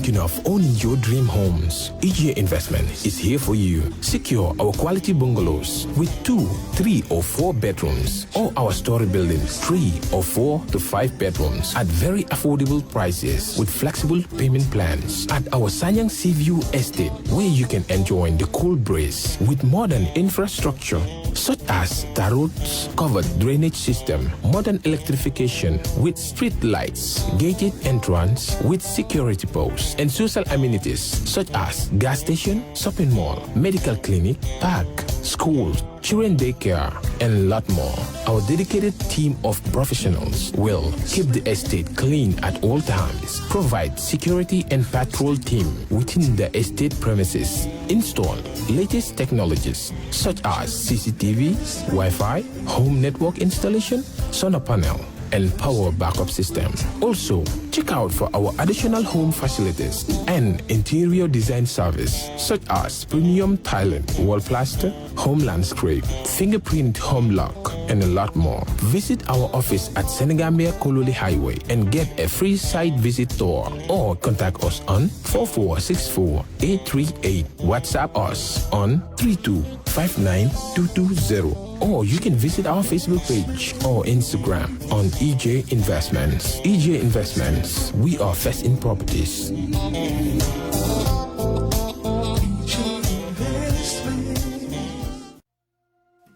thinking of owning your dream homes, EJ Investment is here for you. Secure our quality bungalows with 2, 3 or 4 bedrooms, or our story buildings 3 or 4 to 5 bedrooms at very affordable prices with flexible payment plans at our Sanyang Seaview Estate, where you can enjoy the cool breeze with modern infrastructure such as tar roads, covered drainage system, modern electrification with street lights, gated entrance with security posts, and social amenities such as gas station, shopping mall, medical clinic, park, schools, children daycare, and a lot more. Our dedicated team of professionals will keep the estate clean at all times, provide security and patrol team within the estate premises, install latest technologies such as CCTV, Wi-Fi, home network installation, solar panel, and power backup system. Also, check out for our additional home facilities and interior design service such as premium tiling, wall plaster, home landscape, fingerprint home lock, and a lot more. Visit our office at Senegambia Kololi Highway and get a free site visit tour, or contact us on 4464838. WhatsApp us on 3259220. Or you can visit our Facebook page or Instagram on EJ Investments. EJ Investments, we are first in properties.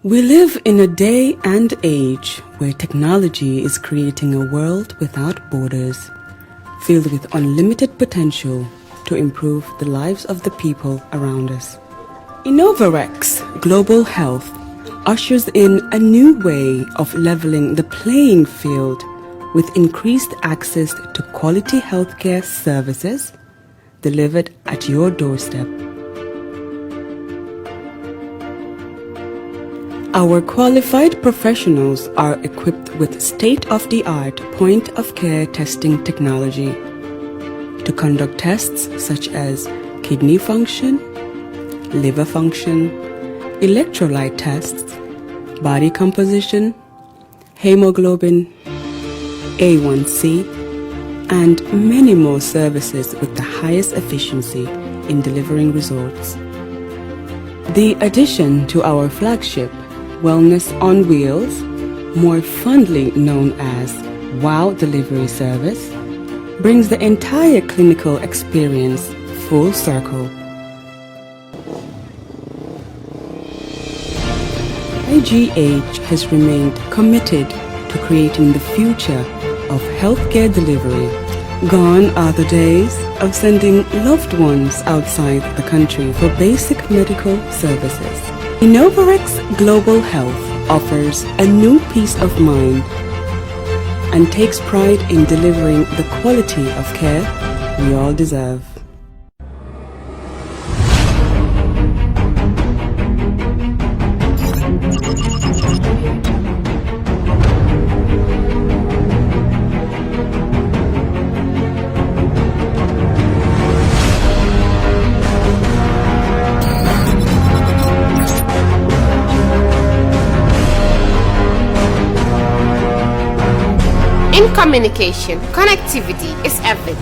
We live in a day and age where technology is creating a world without borders, filled with unlimited potential to improve the lives of the people around us. Innovarex Global Health ushers in a new way of leveling the playing field with increased access to quality healthcare services delivered at your doorstep. Our qualified professionals are equipped with state-of-the-art point-of-care testing technology to conduct tests such as kidney function, liver function, electrolyte tests, body composition, hemoglobin, A1C, and many more services with the highest efficiency in delivering results. The addition to our flagship Wellness on Wheels, more fondly known as WOW Delivery Service, brings the entire clinical experience full circle. IGH has remained committed to creating the future of healthcare delivery. Gone are the days of sending loved ones outside the country for basic medical services. Innovarex Global Health offers a new peace of mind and takes pride in delivering the quality of care we all deserve. In communication, connectivity is everything.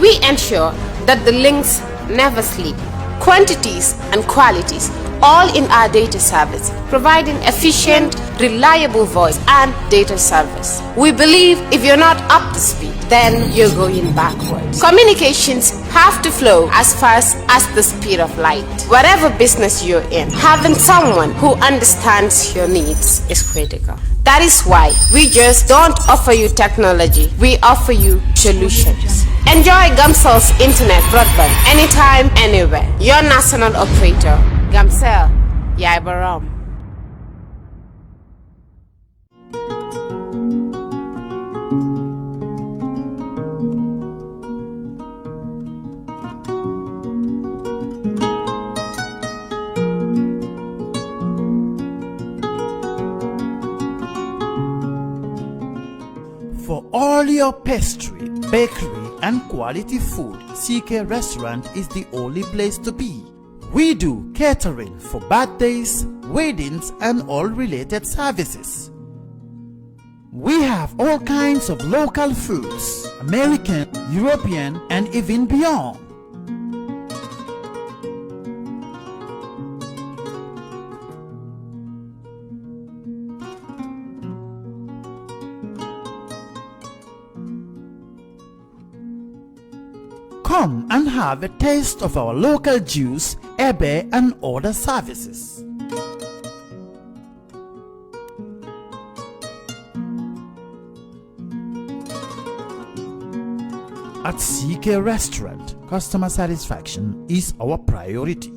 We ensure that the links never sleep. Quantities and qualities, all in our data service, providing efficient, reliable voice and data service. We believe if you're not up to speed, then you're going backwards. Communications have to flow as fast as the speed of light. Whatever business you're in, having someone who understands your needs is critical. That is why we just don't offer you technology, we offer you solutions. Enjoy Gamcel's internet broadband anytime, anywhere. Your national operator, Gamcel, Yaibaram. For all your pastry, bakery and quality food, CK Restaurant is the only place to be. We do catering for birthdays, weddings and all related services. We have all kinds of local foods, American, European, and even beyond. Come and have a taste of our local juice, ebe, and other services. At CK Restaurant, customer satisfaction is our priority.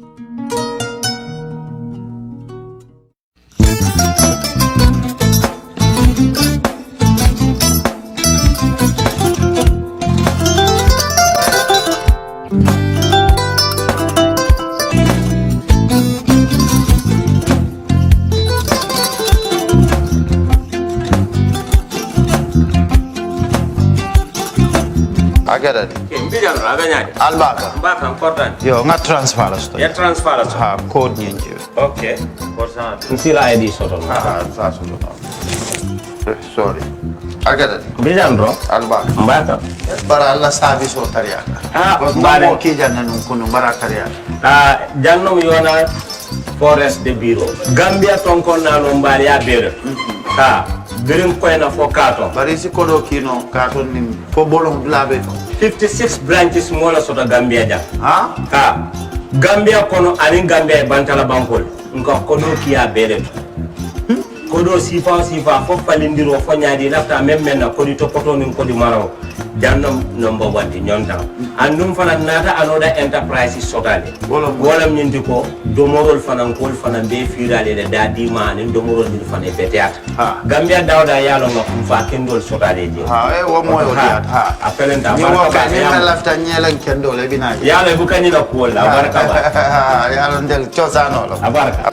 Agada mbijan raganya albaka mbaka important yo nga transfer la sto ya transfer la ha code nyenje okay important nsila id soto sa soto sorry agada mbijan ro albaka mbaka bara alla service o tariaka mbare mo ki janna nun kunu bara tariaka jannom yona forest de bureau gambia tonkon na no mbari ya bere birim koyna fo kato bari si kodo kino kato nim fo bolon blabe 56 branches mola soto gambia ja ha gambia kono ani gambia bantala bankol nko kodo kiya bere kodo sifa fo falindiro fo nyaadi lafta même na kodi to poto nin kodi maro jannom number 1 di nyonta andum fana nata anoda enterprise sotale wolam nyindi ko domorol fana kol fana be firale de dadi man domorol dir fana beteat gambia dawda yalo ngam fa kendol sotale je wo moyo diat apelenta baraka ya lafta nyelan kendol e bina yalo bukani la ko la baraka ba yalo ndel chosano lo baraka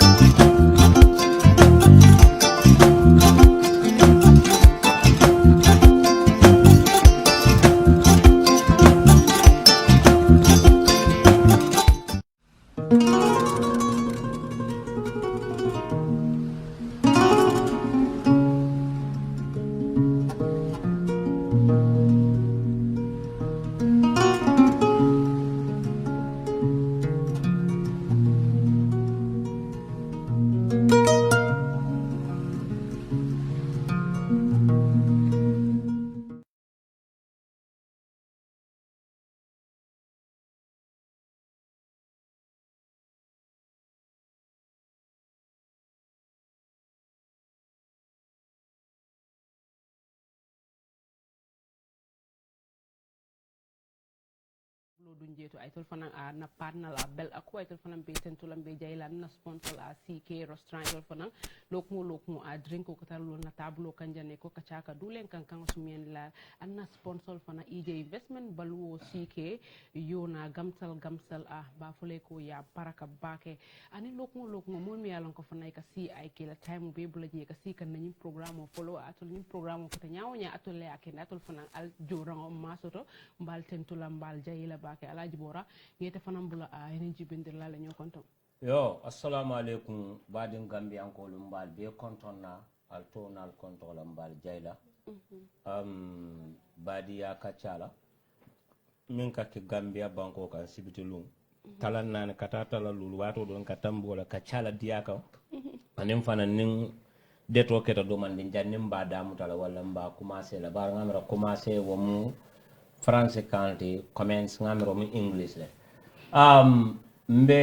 dun jeto ay tol fanan a na partner la bel ako ay tol fanan be tentulam be jaylan na sponsor a CK restaurant tol fanan lokmo a drink ko tal na tablo kanjane ko kachaka dulen kan sumien la anna sponsor fana EJ investment balwo CK yona gamsal a ba fole ko ya paraka bake ani lokmo mon mi yalon ko fana ka si ay kila time be bula je ka si kan ni programme follow atol ni programme ko nyaawonya atol le akene atol fanan al jorango masoto mbal tentulam mbal jayila bake alaji bora ngete fanam bula a energy bindir la ñoo konton yo assalamu alaikum badin gambian ko lumbal be konton na al tonal konton mbal jayla badi ya kachala min ka ke gambia banko kan sibiti lum talan nan katata la lulu wato don katambola kachala diaka anim fana nin deto keta do man din jannim ba damu tala wala mba commencer la bar ngamra commencer wo mu France kanti commence ngamro mu English le mbe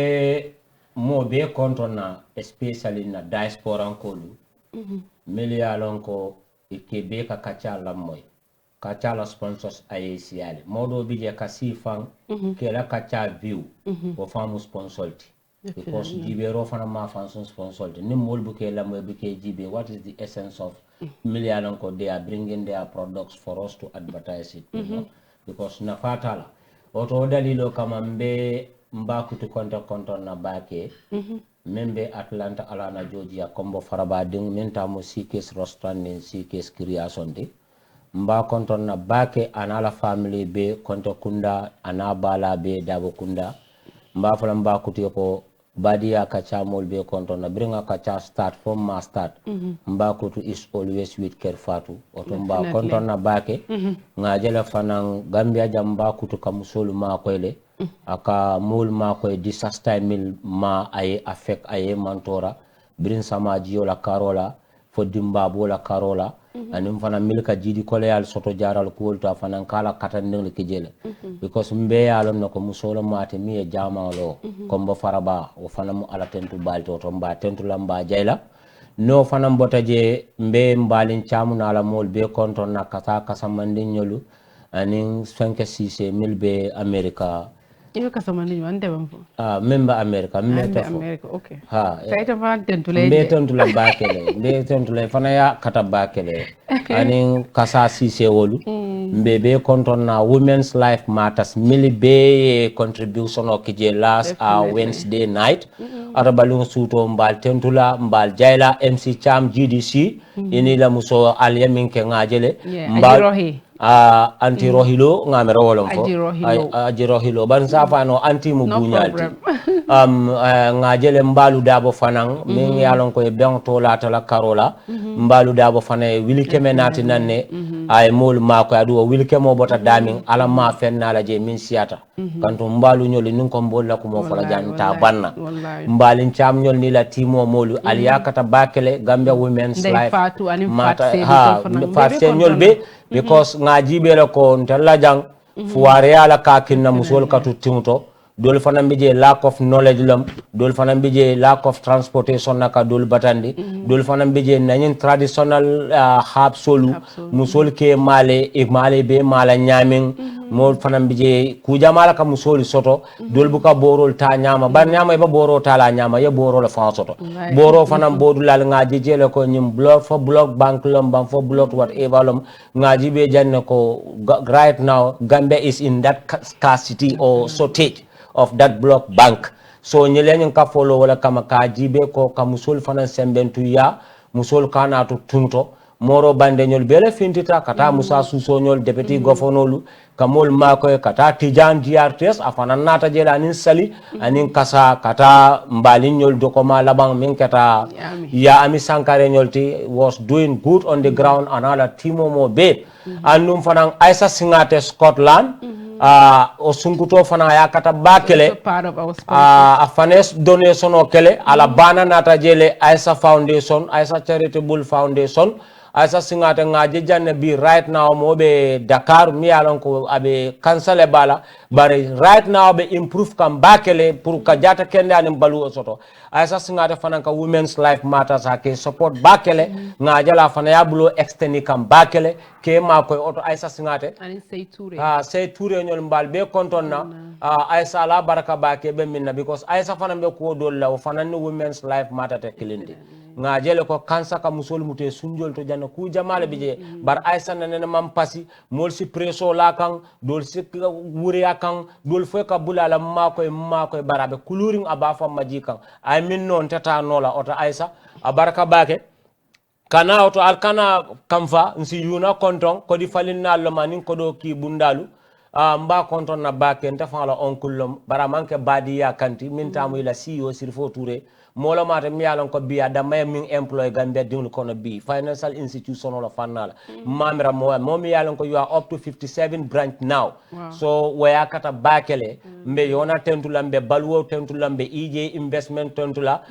mo be kontona especially na diaspora nkolu million ko ikebe ka kachala moy kachala sponsors ayesiale modo bije ka sifan ke la kacha view wo famu sponsorti because jibero fana ma fanson sponsorti ni molbu ke la moy ke jibe what is the essence of million ko they are bringing their products for us to advertise it you know? Because na fatala oto dalilo kama mbe mbakutu konta na bake membe Atlanta alana Georgia kombo faraba ding menta mo CK restaurant nin CK creation de mba konton na bake anala family be konto kunda anabala be dabo kunda mba fala mbakutu ko badia kacha mol be kontona bringa kacha start from ma start mbakutu is always with care fatu oto mba kontona bake ngajela fanan gambia jamba kutu kamusolu ma koyle aka mol ma koy disaster mil ma ay affect ay mantora brin sama jiyo la karola fo dimba bola karola anim fana milka jidi koleal soto jaral kuolta fana kala katandeng kijele because mbe yalon nako musolo mate mi jama lo kombo faraba o fana mu ala tentu balto to mba tentu lamba jayla no fana mbota je mbe mbalin chamu na la mol be konton na kata kasamandi nyolu anin 5 milbe america ibe kasamandi wande bamfo member america member america okay ha sayta fan tentule mbe tentula bakele mbe tentula fana ya kata bakele anin kasa sise wolu mbe be konton na women's life matters milibe contribution o kije last Wednesday night arabalung suto mbal tentula mbal jaila MC Cham GDC ini la muso alyamin ke ngajele mbal anti rohilo ngamere wolom fo aji rohilo ban safano anti mu bunyalti ngajele mbalu dabo fanang min yalon ko e ben to la tala karola mbalu dabo fane wili kemenati nanne ay mol mako adu wili kemo bota damin ala ma fenna la je min siata kanto mbalu nyoli nin ko mbolla ko mo fala janta banna mbalin cham nyol ni la timo molu aliyakata bakele gambia women's life mata ha fatse nyolbe because ngaji bela ko ntalla jang fuware ala ka kinna musol katu tinto dol fana mbije lack of knowledge lam dol fana mbije lack of transportation naka dol batandi dol fana mbije nanyin traditional hab solu musol ke male e male be mala nyamin mo fana mbije ku jamala ka musol soto dol buka borol ta nyama ban nyama ba boro ta la nyama ye boro la fa soto boro fana bodu lal ngaji jele ko nyim block for block bank lam ban for block whatever lam ngaji be janne ko right now Gambia is in that scarcity or shortage of that block bank so nyelen ka follow wala kama ka jibe ko ka musul fana sembentu ya musul kana to tunto moro bande nyol bele fintita kata musa suso nyol deputy governor kamol mako kata tijan DRTS afana nata jela anin sali anin kasa kata mbalin nyol dokoma labang min kata ya ami sankare nyolti was doing good on the ground anala timo mo be anum fana Aisa Singate Scotland o sunkuto fana ya kata bakele a fanes donation o kele ala bana nata jele Aisa Foundation Aisa Charitable Foundation Aisa Singate ngaje janne bi right now mo be Dakar mi alon ko abe cancel bala bare right now be improve kam bakele pour ka jata kende anim balu soto Aisa Singate fana ka women's life matters ke support bakele ngaje la fana ya bulo extend kam bakele ke ma ko auto Aisa Singate ani sey toure nyol mbal be kontonna Aisa la baraka bake be minna because Aisa fana be ko do law fana ni women's life matter te kilindi ngajele ko kansa ka musol mute sunjol to janna ku jamale bije bar Aisa nene mam pasi mol si preso la kan dol si wuri kan dol fo ka bulala ma koy barabe coloring aba fa maji kan ay min non tata nola auto Aisa abaraka bake kana auto alkana kamfa nsi yuna konton ko di falinna lo manin ko do ki bundalu mba konton na bake ntafa la onkulum bara manke badiya kanti min tamu ila CEO Sirfo Touré molo mata mi yalon ko biya da may min employee Gambia dingul kono bi financial institution la fanala mamira mo mi yalon ko you are up to 57 branch now so waya kata bakele mbe yona tentula mbe balwo tentula mbe EJ investment tentula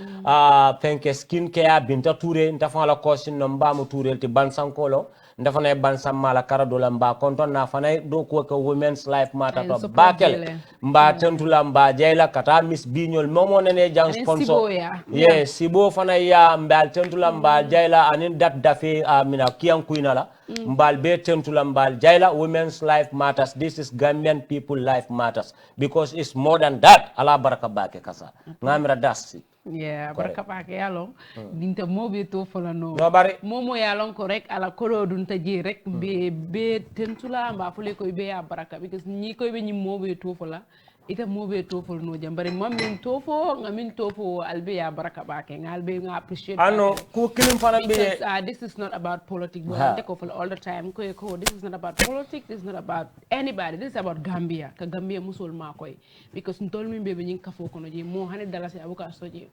fenke skin care Binta Touré ntafa la kosin no mbamu Touré ti bansankolo ndafana bansa mala karadola mba konton na fana do ko women's life matter to bakele mba tentula mba jayla kata miss binyol momo nene jang sponsor yes sibo fana ya mbal tentula mba jayla anin dat dafe mina kiyan kuinala mbal be tentula mbal jayla women's life matters. This is Gambian people life matters because it's more than that. Ala baraka bake kasa ngamira dasi. Yeah, baraka bake yalong dinta mobe to fola no bari momo yalong korek ala kolo dunta je rek be tentula mba fule ko be ya baraka because ni ko be ni mobe to fola ita mobe tofo no jambare mam min tofo ngamin tofo albe ya baraka bake ngalbe nga appreciate ano ku kilim fana be this is not about politics but I take off all the time ko this is not about politics, this is not about anybody, this is about Gambia ka Gambia musul ma koy because ntol min be nyin kafo kono je mo hani dalasi abuka soje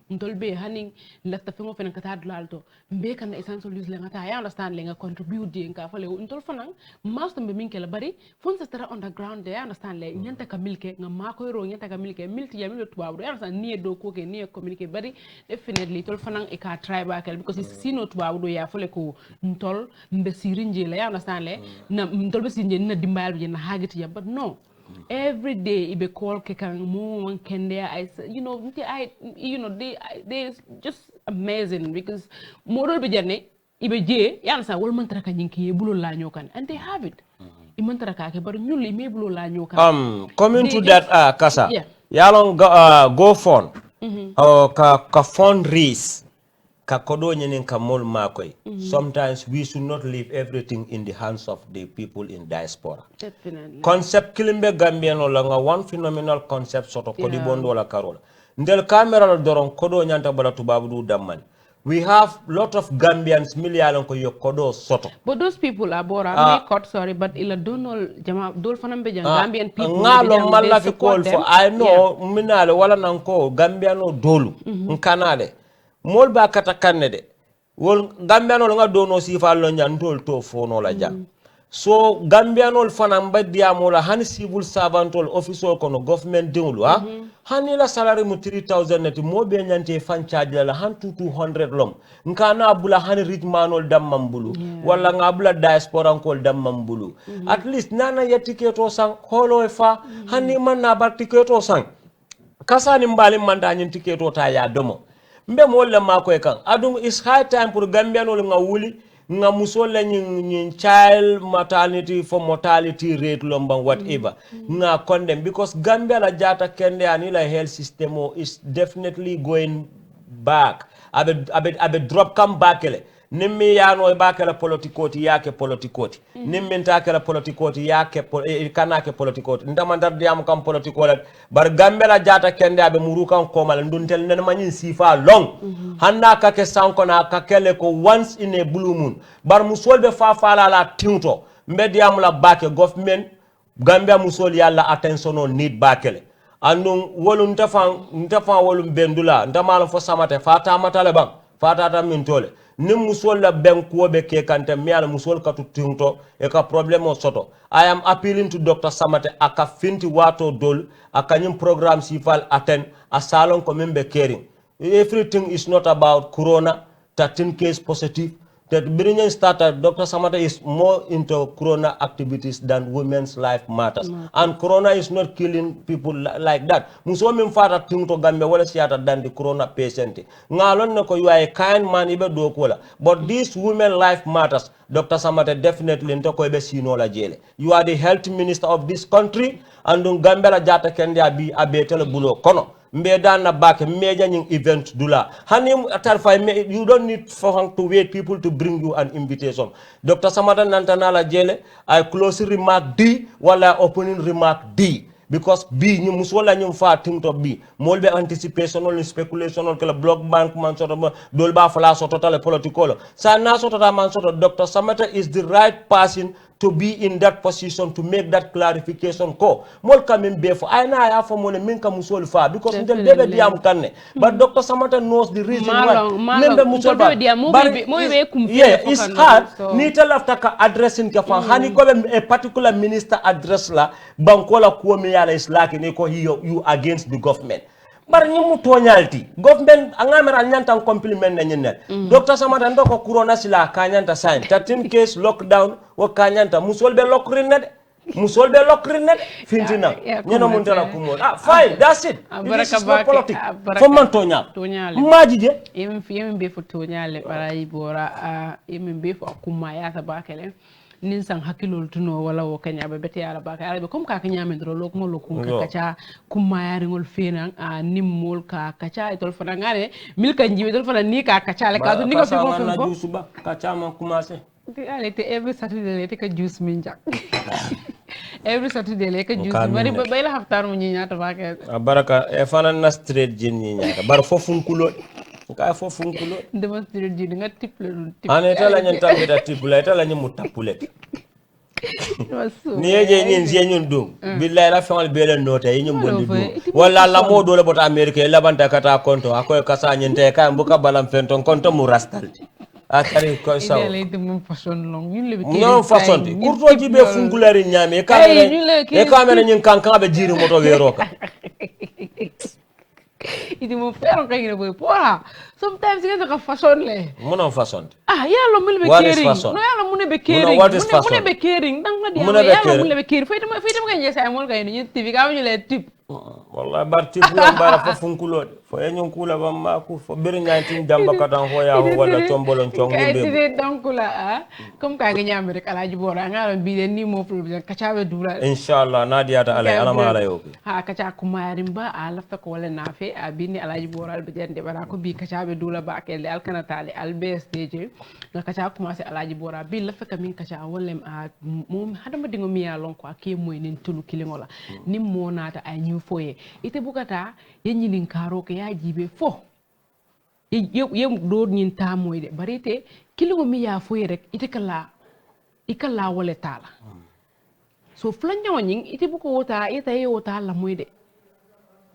ntol be hani lafta fengo fenen kata dulalto be kan essential use le ngata I understand le nga contribute de nga fale ntol fanan master be min kala bari fon sa tara underground de I understand le nyanta ka milke nga ma koy ro nyanta ka milke milti ya milto tubabu I understand ni do ko ke ni communicate bari definitely tol fanan e ka try bakel because sino tubabu do ya fale ko ntol mbe sirinje le I understand le na ntol be sirinje na dimbayal be na hagiti ya but no every day ibe call kekan mo kende they just amazing because modol be janne ibe je yana sa wol man taraka nyinki bulo la nyokan and they have it iman taraka ke bar nyulli me bulo la nyokan coming to that kasa yalon go fund ka fundraise ka kodo nyenin ka mol makoy sometimes we should not leave everything in the hands of the people in diaspora. Definitely. Concept kilimbe Gambian la nga one phenomenal concept soto kodi bondo la karola ndel camera la doron kodo nyanta bala tubabu du damman. We have lot of Gambians million ko yo kodo soto. But those people are bora sorry but ila donol jama dol fanambe jang Gambian people ngalo malla fi call for I know minale wala nanko Gambiano dolu nkanade mol ba kata kannede wol Gambiano nga dono sifa lo nyantol to fono la jam so Gambiano fana mbadiamo la hani civil servantol officer kono government dingulu hani la salary mu 3000 net mo be nyante fan charge la han 200 lom nkana bula hani rich manol dammambulu wala nga bula diaspora kol dammambulu at least nana ya tiketo sang holo fa hani man na bar tiketo sang kasani mbali manda nyin tiketo ta ya domo mbe mo le mako e kan adum is high time pour Gambiano nga wuli nga musola nyin child maternity for mortality rate lombang whatever nga condemn because Gambia la jata kende anila health system is definitely going back abe drop come back ele nimmi yano bakala politikoti yake politikoti nimmi ntakala politikoti yake kanake politikoti ndamandar diam kam politikola bar Gambia la jata kende abe murukan komal nduntel nen manyin sifa long handa kake sanko na kakele ko once in a blue moon bar musolbe fa fala la tinto mbediam la bake government Gambia musol yalla attention on need bakele andum wolum ntafan wolum bendula ndamala fo samate fata matale bang fata ta min tole nim musol la ben ko be ke kante mi ala musol katu tinto e ka problème o soto I am appealing to Dr. Samate aka finti wato dol aka nyim programme sifal attend a salon ko membe caring everything is not about corona 13 case positive that Birinian started Dr. Samate is more into corona activities than women's life matters and corona is not killing people like that muso min fata tinto Gambia wala siata than the corona patient ngalon nako you are a kind man ibe do kola but this women life matters Dr. Samate definitely ntoko ibe sino la jele you are the health minister of this country and Gambia la jata kende abi abetele bulo kono mbedan na back major event dula hanim atarfa you don't need for to wait people to bring you an invitation Dr. Samata nantana jele I close remark D wala opening remark D because B ñu musola ñu fa timto B molbe anticipation or speculation or kala block bank man soto dol ba fala soto tale political sa na soto ta man soto Dr. Samata is the right person to be in that position to make that clarification ko mol kamim be fo ayna ya fo mo ne min ka musol fa because ndel bebe diam kanne but Dr. Samata knows the reason why membe musol ba it's hard ni talafta ka addressing ka fa hani ko a particular minister address la bankola ko mi yala islaki ne ko you against the government bar ñimu toñalti government angamera ñanta compliment na ñenel Dr. Samata ndoko corona sila kanyanta sign 13 case lockdown wo kanyanta musolbe lokrin fintina ñeno mun tala kumo fine that's it this is not politics fo man toñal majije yemi be fo toñale baray bora yemi be fo kuma ya tabakele nin sang hakilol tuno wala wo kanya be beti ala baka ala be comme ka kanya men dro lok mo lokun ka kacha kuma ya ringol fena nimmol ka kacha itol fana ngare mil kan jibe tol fana ni ka kacha le ka ni ko fi ko suba kacha man commencer ale te every Saturday le te ka juice min jak every Saturday like juice bari bay la haftar mu ñi ñaata ba ke baraka e fana na straight jin ñi ñaata bar fofun kulo ka fofun kulo demonstrate ji nga tiple tip ane tala ñen tambe da tiple tala ñen mu tapule ni yeje ñin je ñun dum billahi la fewal bele note yi ñum bondi dum wala la modo le bota amerique la banta kata konto akoy kasa ñen te kay mbuka balam fenton konto mu rastal atari ko saw non façon ti kurto jibe funkulari ñame e kamera ñin kankan be jiri moto be roka iti mo pero kay boy pora sometimes nga ka façon le mono façon yalla mu le be caring no yalla mu ne be caring mu ne be caring dang nga di yalla mu le be caring fay dama nga ñessa mo kay ni tv ka ñu le tip wallahi bar tip la bara fa funkulode fo e ñun kula ba ma ku fo bir ñantin jamba katan ho ya wala tombolon chongu be donc la comme ka nga ñam rek alaji bora nga bi den ni mo problème ka chabe dula inshallah nadiyata alay alama ala yoki ka cha kuma rimba ala fa ko wala nafe a bini alaji bora be jende bara ko bi ka chabe dula ba ke le alkana tali albe stage na ka cha kuma se alaji bora bi la fa ka min ka cha wolem a mom hadama dingo mi ya lon ko ke moy nen tulu kilingola ni mo nata ay ñu foye ite bukata yenyi nin karo ke ya jibe fo ye do nyin ta moy de barite kilingo mi ya foye rek ite kala wala tala so flanyo nyin ite buko wota ite ye wota la moy de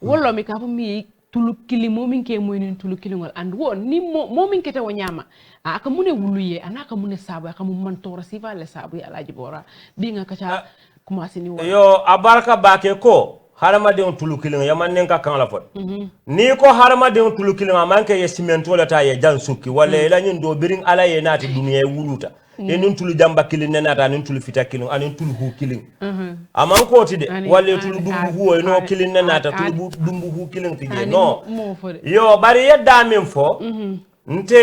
wollo mi ka mi tulu kilimo min ke moy nin tulu kilingol and won ni mo min kete wonyama aka mune wuluye anaka mune sabu aka mu man tora sifa le sabu ya alaji bora dinga kacha commencer ni wo yo abaraka bake ko harama de tulu kilinga yaman ka kan la fot ni ko harama de tulu kilinga manke ye cimento la ta ye jan sukki wala la nyin do birin ala ye nati duniya wuluta e nun tulu jamba kilin nata nun tulu fita kilin anin tulu hu kilin aman ko ti de wala tulu dumbu hu no kilin nata tulu dumbu hu kilin ti no yo bari yedda men fo nte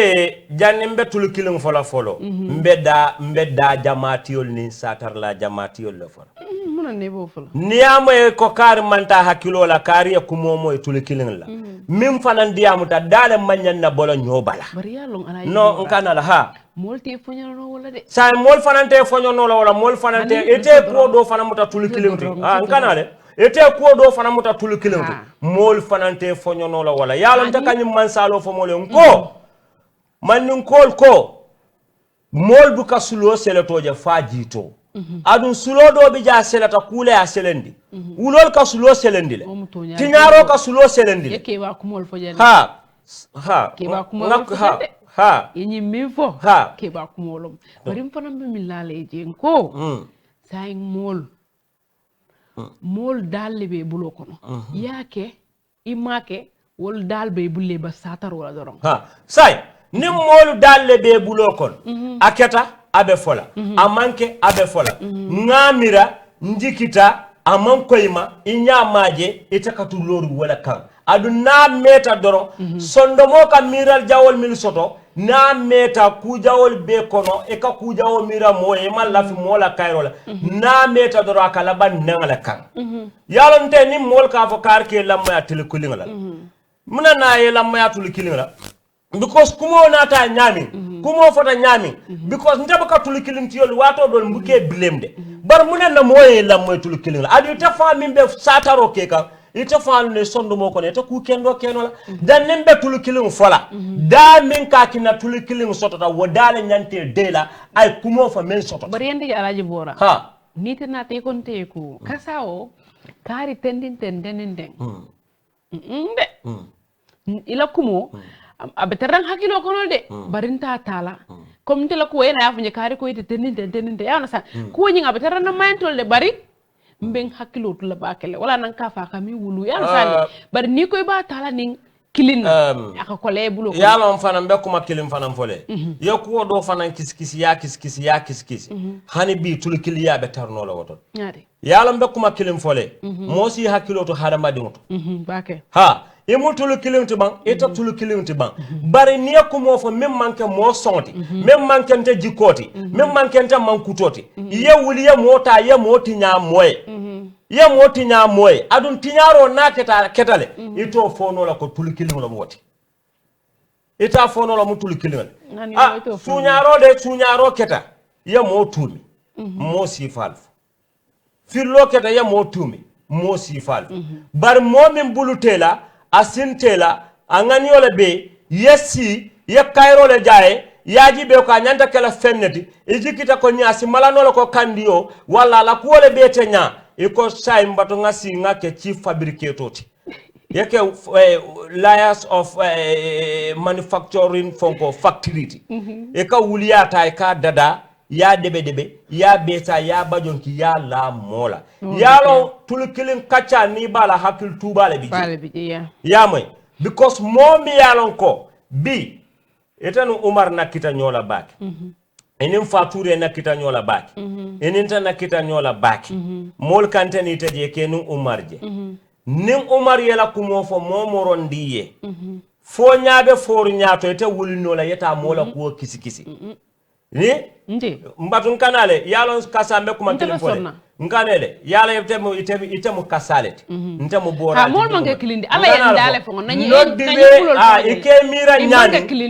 jannembe tulu kilin fola folo mbedda jamaatiyol ni satarla jamaatiyol le folo niyamo e ko kar manta hakilo la kari e kumomo e tulu kilin la min fanan diamu ta dale manyan na bolo nyobala no nkana la ha molti fonyo no wala de sa mol fanante fonyo no wala mol fanante ete ko do fanamuta tulu kilin nkana le ete ko do fanamuta tulu kilin mol fanante fonyo no wala yalo nta kanyum mansalo fo mole ko mannin kol ko mol bu ka sulo seletoje fajito adun sulo do bi ja selata kule ya selendi ulol ka sulo selendi le tinyaro ka sulo selendi yake ba kumol fo jende ha ke ba kumol fo jende ha yini mifo ke ba kumolom barim fanam be milale je ko say mol dalle be bulo kono yake imake wol dal be bulle ba satar wala doron say nim molu dalle be bulo kon aketa abe fola amanke abe fola ngamira njikita amankoyma inyamaje itakatu loru wala kan adu na meta doro sondomo ka miral jawol mil soto na meta ku jawol be kono e ka ku jawol mira moye malla fi mola kayrola na meta doro akala ban nangala kan yalonte ni mol ka fo karke lamma telekulingala muna na ye lamma telekulingala because kumo nata nyami kumo fota nyami because ndaba ka tulu kilim tiyol wato don mbuke blemde bar munen na moye lam moy tulu kilim adi ta fami be sataro keka ita falu ne sondo moko ne ta ku kendo kenola dan nembe tulu kilim fola da min ka kina tulu kilim sotota wodale nyante dela ay kumo fa men sotota bar yende alaji bora ha nite na te konte ko kasao kari tendin den ila kumo abeteran hakilo kono de barinta tala comme tela ko ena yafunye kari ko ite teninte ya sa ko nyi abeteran na mayntol de bari mben hakilo to la bakele wala nan ka fa kami wulu ya sa bari ni koy ba tala ning kilin aka ko le bulo ya lon fanam be kuma kilin fanam fole yo ko do fanan kiskisi ya kiskisi hani bi tul kiliya be tarno la woto ya lon be kuma kilin fole mosi hakilo to harama dinto bake ha imu tulu kilinti bang ita tulu kilinti bang bari niya kumo fo mem manke mo sonti mem manke nte jikoti mem manke nte mankutoti ye wuli ye mota ye moti nya moye adun tinyaro na ketale ito fono la ko tulu kilingo la moti ita fono la mu tulu kilingo sunyaro keta ye mo tumi mo sifal firlo keta ya mo tumi mo sifal bar mo min bulutela asintela angani ole be yesi ye kayro le jaye yaji be ko nyanta kala fenneti ijikita ko nyasi malano ko kandiyo wala la ko le be tenya iko say mbato ngasi ngake chief fabricator yake layers of manufacturing fonko factory e ka wuliyata e ka dada ya debe ya beta ya bajonki ya la mola yalo tulkilin kacha ni bala hakil tubale biji ya moy because momi yalon ko bi etanu umar nakita nyola baki enin fature nakita nyola baki enin tan nakita nyola baki mol kanteni taje kenu umar je nin umar yela kumo fo momoron diye fo nyaabe for nyaato ete wulinola yeta mola ko kisi ni mbatun kanale yalon kasambe kuma telefone nkanele yala itemu kasalet ntemu bora ha mol manke kilindi ala yen dale fo nanyi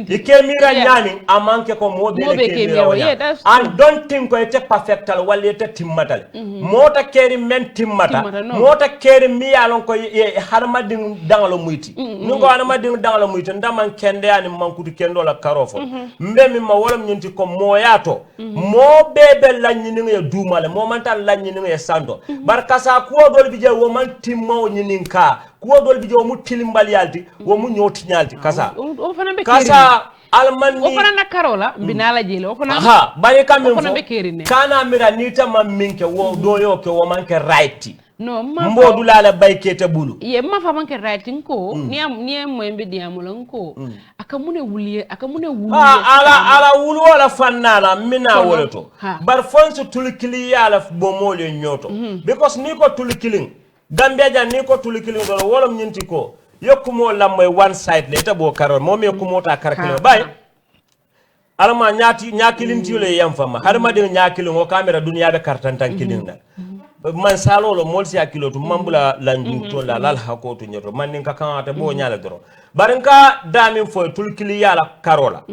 ike mira nyani amanke ko modele ke mira and don't think ko ete perfectal wala ete timmatal mota keri men timmata mota keri mi yalon ko harmadin dangalo muyti ningo harmadin dangalo muyti ndaman kende ani mankutu kendo la karofo mbemi ma wala nyinti ko moyato mo bebe lanyi ni dumale mo mantal lanyi ni santo barkasa kuwo dol bije wo man timmo nyininka kuwo dol bije wo mu tilimbal yalti wo mu nyoti nyalti kasa almani o fana na karola binala jele o fana ha bari kamin fo kana mira nita maminke wo doyo ke wo manke righti no ma mbodu lala baykete bulu ye ma fa manke righti ko ni mwembe diamulo ko akamune wuli ala wulu wala fannala mina wolato bar fonso tulkili yala bomole nyoto because niko tulkilin gambeja niko tulkilin do wolom nyinti ko yokumo lamoy one side le tabo karol mom yokumo ta karakilo bay alama nyakilin tiule yamfama harma de nyakilin o camera dunya be kartantan kilin na man salolo molsi akilo to mambula lanju to la lal hakoto nyoto man ninka kanata bo nyala doro barinka damin fo tulkili yala karola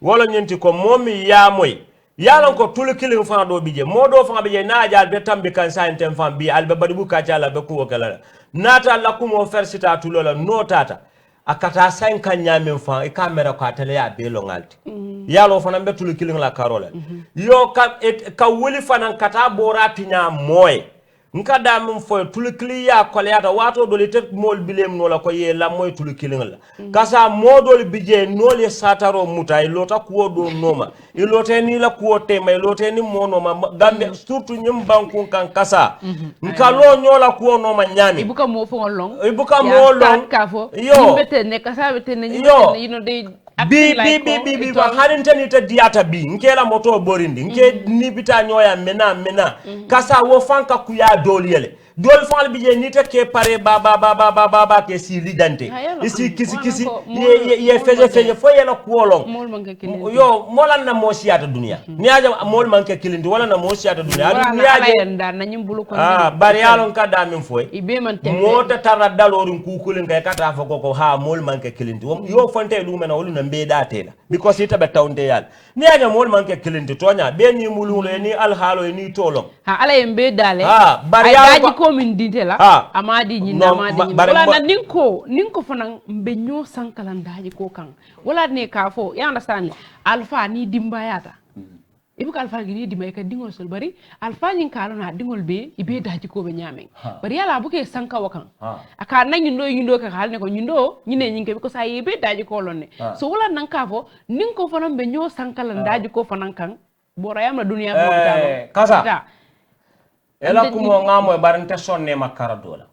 wala nyenti ko momi ya moy yalon ko tulkili fa do bije modo fa bije na jal be tambi kan sa enten fam bi albe badibu ka jala be ko kala nata la kumo fersita tulola no tata akata 5 nyamen fa e camera ko atale ya be lo ngalti yalo fa nambe tulkili la karola yo ka wuli fa nan kata borati nya moy nka da mun fo tulkili ya koleata wato dole tet mol bilem no la ko ye la moy tulkili la kasa modol bije no le sataro mutay lota ko do noma ilote ni la ko te may lote ni monoma gambe surtout nyum banku kan kasa nka lo nyola ko noma nyami ibuka mo fo long yo bete ne kasa bete ne you they bi ba harintani ta diata bi nkela moto borindi nke nibita nyoya mena kasa wo fanka kuya doliyele dol fal bi je nita ke pare ba ke si lidante isi kisi ye feje fo yela kuolong yo molan na mosiata dunia ni aja mol manke kilindi wala na mosiata dunia ni aja na nyimbulu ko bari yalon ka da min foy ibe man te mota tara dalorin kukulin kay kata fa ko ha mol manke kilindi yo fonte lu mena wolu na mbeda tela because ita be tawnde yal ni aja mol manke kilindi tonya be ni mululo ni alhalo ni tolong ha ala yembe dale bari yalon ko min dintela amadi nyina wala na ninko fana mbe nyo sankalandaji ko kan wala ne ka fo ya understand alfa ni dimbayata ibuka alfa gidi dimay ka dingol sol bari alfa nyin kala na dingol be ibe daji ko be nyame bari yala buke sanka wakan aka nan nyindo ka hal ne ko nyindo nyine nyinke ko sa ibe daji ko lonne so wala nan ka fo ninko fana mbe nyo sankalandaji ko fana kan bora yam la dunya mo kasa ela kumo ngamo barante sonne makara dola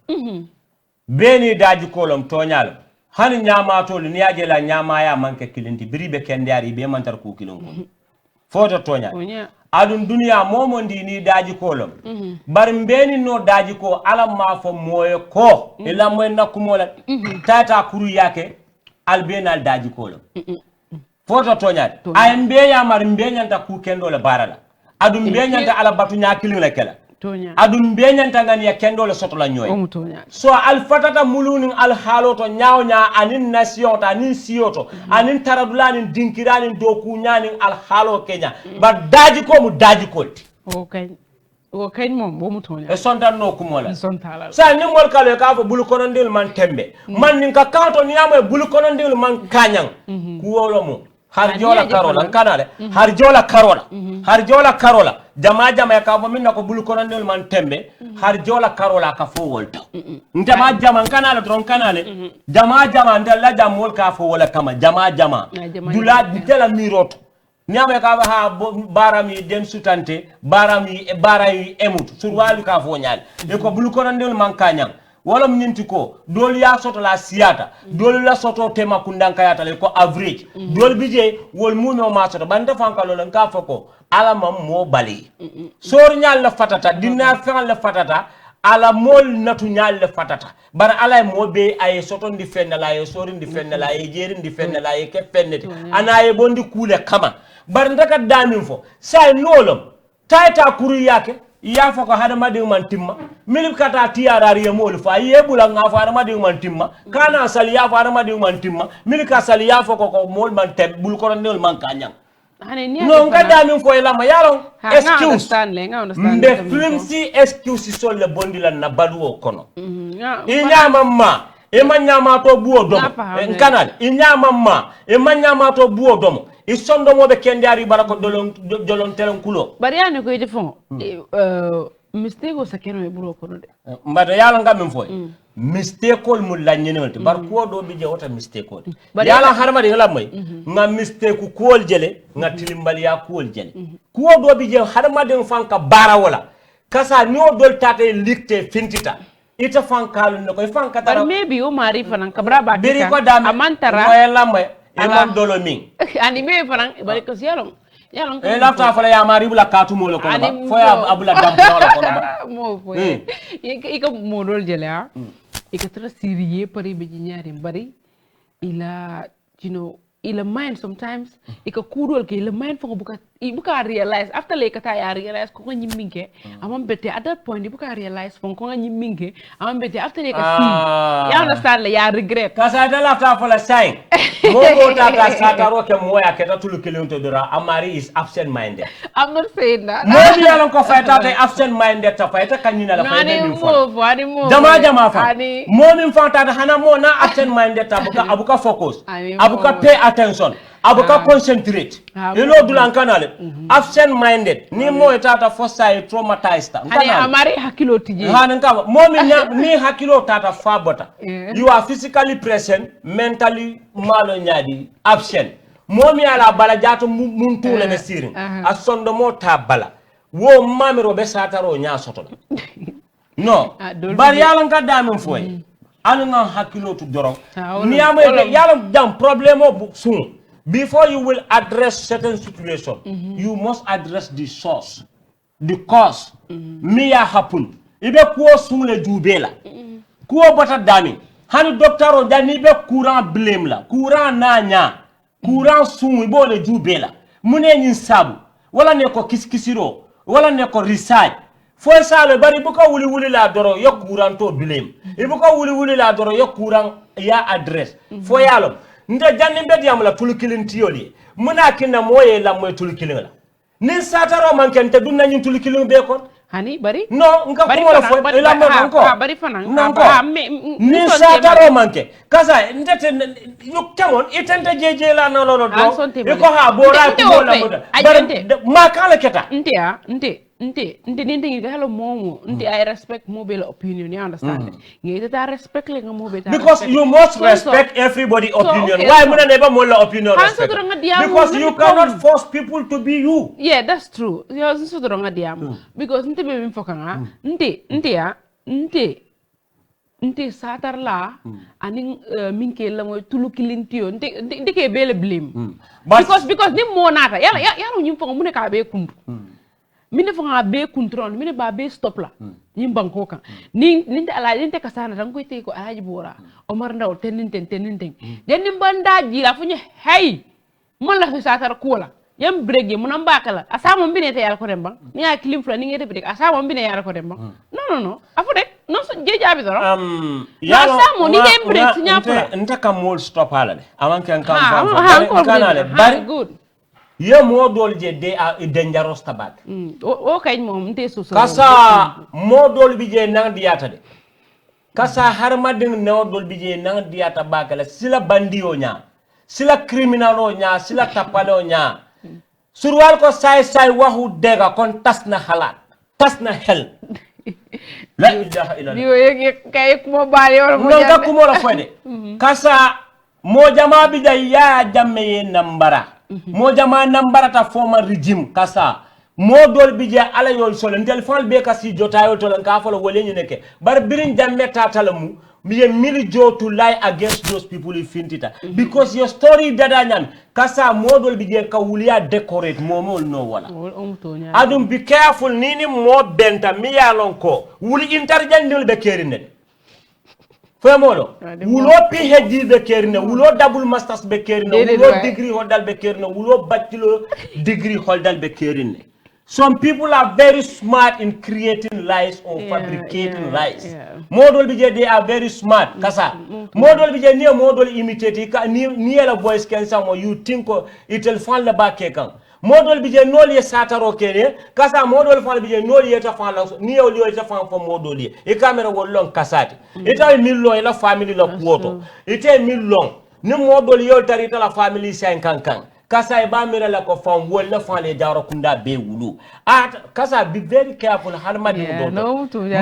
beni daji kolom tonyal hani nyama to ni yaje la nyama ya manke kilinti biribe kendari be mantar ku kilon ko foto tonyal adun dunya momo ndi ni daji kolom bar mbeni no daji ko ala ma fo moye ko ila moy nakumo la tata kuru yake albenal daji kolom foto tonyal ay mbe ya mar mbe nyanta ku kendo le barala adun mbe nyanta ala batu nya kilin la kala adum benyanta ngani ya kendo le soto la nyoy so al fatata mulunin al haloto nyaawnya anin nation ta anin sioto anin taradulanin dinkiranin doku nyanin al halo kenya ba daji ko mu daji ko o kañ mom bo mu tonya e sontan no kumola sontala sa ni mol kale ka fo bulu konondil man tembe man ni ka kanto ni amo bulu konondil man kanyang ku wolo mo har jola karola kanale har jola karola jama ka fo minna ko bulu konondil man tembe har jola karola ka fo wolta ndama jama kanale tron kanale jama ndalla jamol ka fo wala kama jama dula ditela miroto nyame ka ha barami den sutante barami emut surwalu ka fo nyaal e ko bulu konondil man kanyang wala mnyinti ko dol ya soto la siata dol la soto tema kundanka yata le ko average dol bije wol muno ma soto bande fanka lo nka foko ala mam mo bali sor nyaal la fatata dinna fan la fatata ala mol natu nyaal la fatata bar ala mo be ay soto ndi fenna la e sori ndi fenna la e jeri ndi fenna la e ke fennete ana e bondi kule kama bar ndaka damin fo say nolom tayta kuru yake ya foko hada madi man timma milib kata tiarari ya mol fa yebula nga fa madi man timma kana sal ya fa madi man timma milika sal ya foko ko mol man tem bul ko ndel man kanyang no ngada min fo lama yaro excuse mbe flimsi excuse so le bondila na baduo kono inyama ma e manyama to buo domo kanal inyama ma e manyama to buo domo i sondo mo be kendari barako dolon telen kulo bari yani ko yidi fon mistake o sakeno e buro kono de mbada yalla ngam min foy mistake ol mu lanyenolte bar ko do bi je wota mistake ol yalla harma de ngala moy nga mistake ko jele nga tilimbal ya ko jele ko do bi je harma de fanka bara wala kasa ni o dol tate likte fintita ita fankalu ne ko fanka tara but maybe o mari fanan kabra ba beri ko dam amantara wala moy e man dolo min ani me fanan bari ko yalon e lafta fala ya mari bula katu mo le ko ba fo ya abula dam wala ko ba mo fo iko modol jele ha iko tra siriye pari be ñaari bari ila ila mind sometimes iko kudol ke ila mind fo buka realize after le kata ya realize ko ngi minke amam bete at that point buka realize fo ko ngi minke amam bete after le ka see ya understand le ya regret kasa da lafta fala saying mo ta ka sataro ke moya ke ta tulu kilonto dora amari is absent minded. I'm not saying that mo bi yalon ko fayta ta absent minded ta fayta kanina la fayda min fo jama fa mo min fanta hana mo na absent minded ta abuka focus abuka pay attention abuka concentrate you know dulan kanale absent minded ni mo tata fossa traumatized ani amari hakilo tije hanan ka mo ni hakilo tata fabota you are physically present mentally malo nyadi absent mo mi ala bala jato mun tule be sirin asondo mo ta bala wo mamiro be sataro nya soto no bari yalan ka damin foy anu nga hakilo tu doron ni am yalan jam problème o sun before you will address certain situation you must address the source the cause me ya happen ibe ko sun le jubela ko bota dami hani docteur o dani be courant blame la courant nanya courant sun ibo le jubela mune nyin sabu wala ne ko kiskisiro wala ne ko research fo sale bari bu ko wuli la doro yo courant to blame ibu ko wuli la doro yo courant ya address fo yalo nda janni mbedi amla tulkilin tiyoli muna kinna moye la moy tulkilin la nin sataro manken te dunna nyin tulkilin be kon hani bari no nga ko wala fo ila mo ko bari fanan ni sataro manke kasa ndete you come on itente jeje la no do ko ha bora ko la mo ma kala keta nte ngi halo momo nte I respect mobile opinion you understand ngi ta respect le ngobe ta because you must respect everybody opinion why muna never mo la opinion respect because you cannot force people to be you yeah that's true yo so do nga diam because nte be mi fokanga nte satar la ani minke la moy tulu kilintio nte ke bele blame because ni mo nata yalla ñu fonga mu ne ka be kundu mine fanga be control mine ba be stop la ñim banko kan ni ala ninte kasana dang koy te ko alaji bora Omar Ndaw tenin jenni bandaji la fuñu hey mon la fi satar ko la yam brege mun ambakala asama mbine te yalla ko dem bang ni ya clim fla ni ngete brege asama mbine yalla ko dem bang non afu de non so jejabi doro yalla asama ni dem brege nya fla nta kam mol stop ala de aman kan kam fam kanale bari good ye modol je they are dangerous tabak o kay mom nte so kasa modol bi je nang diata de kasa harmadin modol bi je nang diata bakala sila bandio nya sila criminalo nya sila tapalo nya surwal ko say waxu dega kon tasna halat tasna hel la ilaha illallah yo kay kuma bari wala mo no ka kumo la fode kasa mo jama bi jay ya jamme nambara mo jama nambara ta former regime kasa mo dol bi je ala yol solo ndel fal be kasi jotayo to lan ka falo wole ñu neke bar birin jamme ta talamu mi mili to lie against those people in fintita because your story dada nyam kasa mo dol bi je ka wuliya decorate momol no wala adum be careful nini mo benta mi yalon ko wuli interjandil be kerine Femolo, wulo PhD be kerine, wulo double masters be kerine, wulo degree holdal be kerine, wulo bachelor degree holdal be kerine. Some people are very smart in creating lies or fabricating lies. Model BJ, they are very smart. Kasa. Model BJ, near model imitate, near a voice can someone you think it will fall the back. Model BJ no liye sataro kene kasa model fal BJ no liye ta fala ni o liye ta fam fo model liye e camera wol long kasati ita millo ila family la kuoto ite millo ni model yo tarita la family 50 kasa e ba mira la ko fam wol la fale jaro kunda be wulu at kasa be very careful harmadi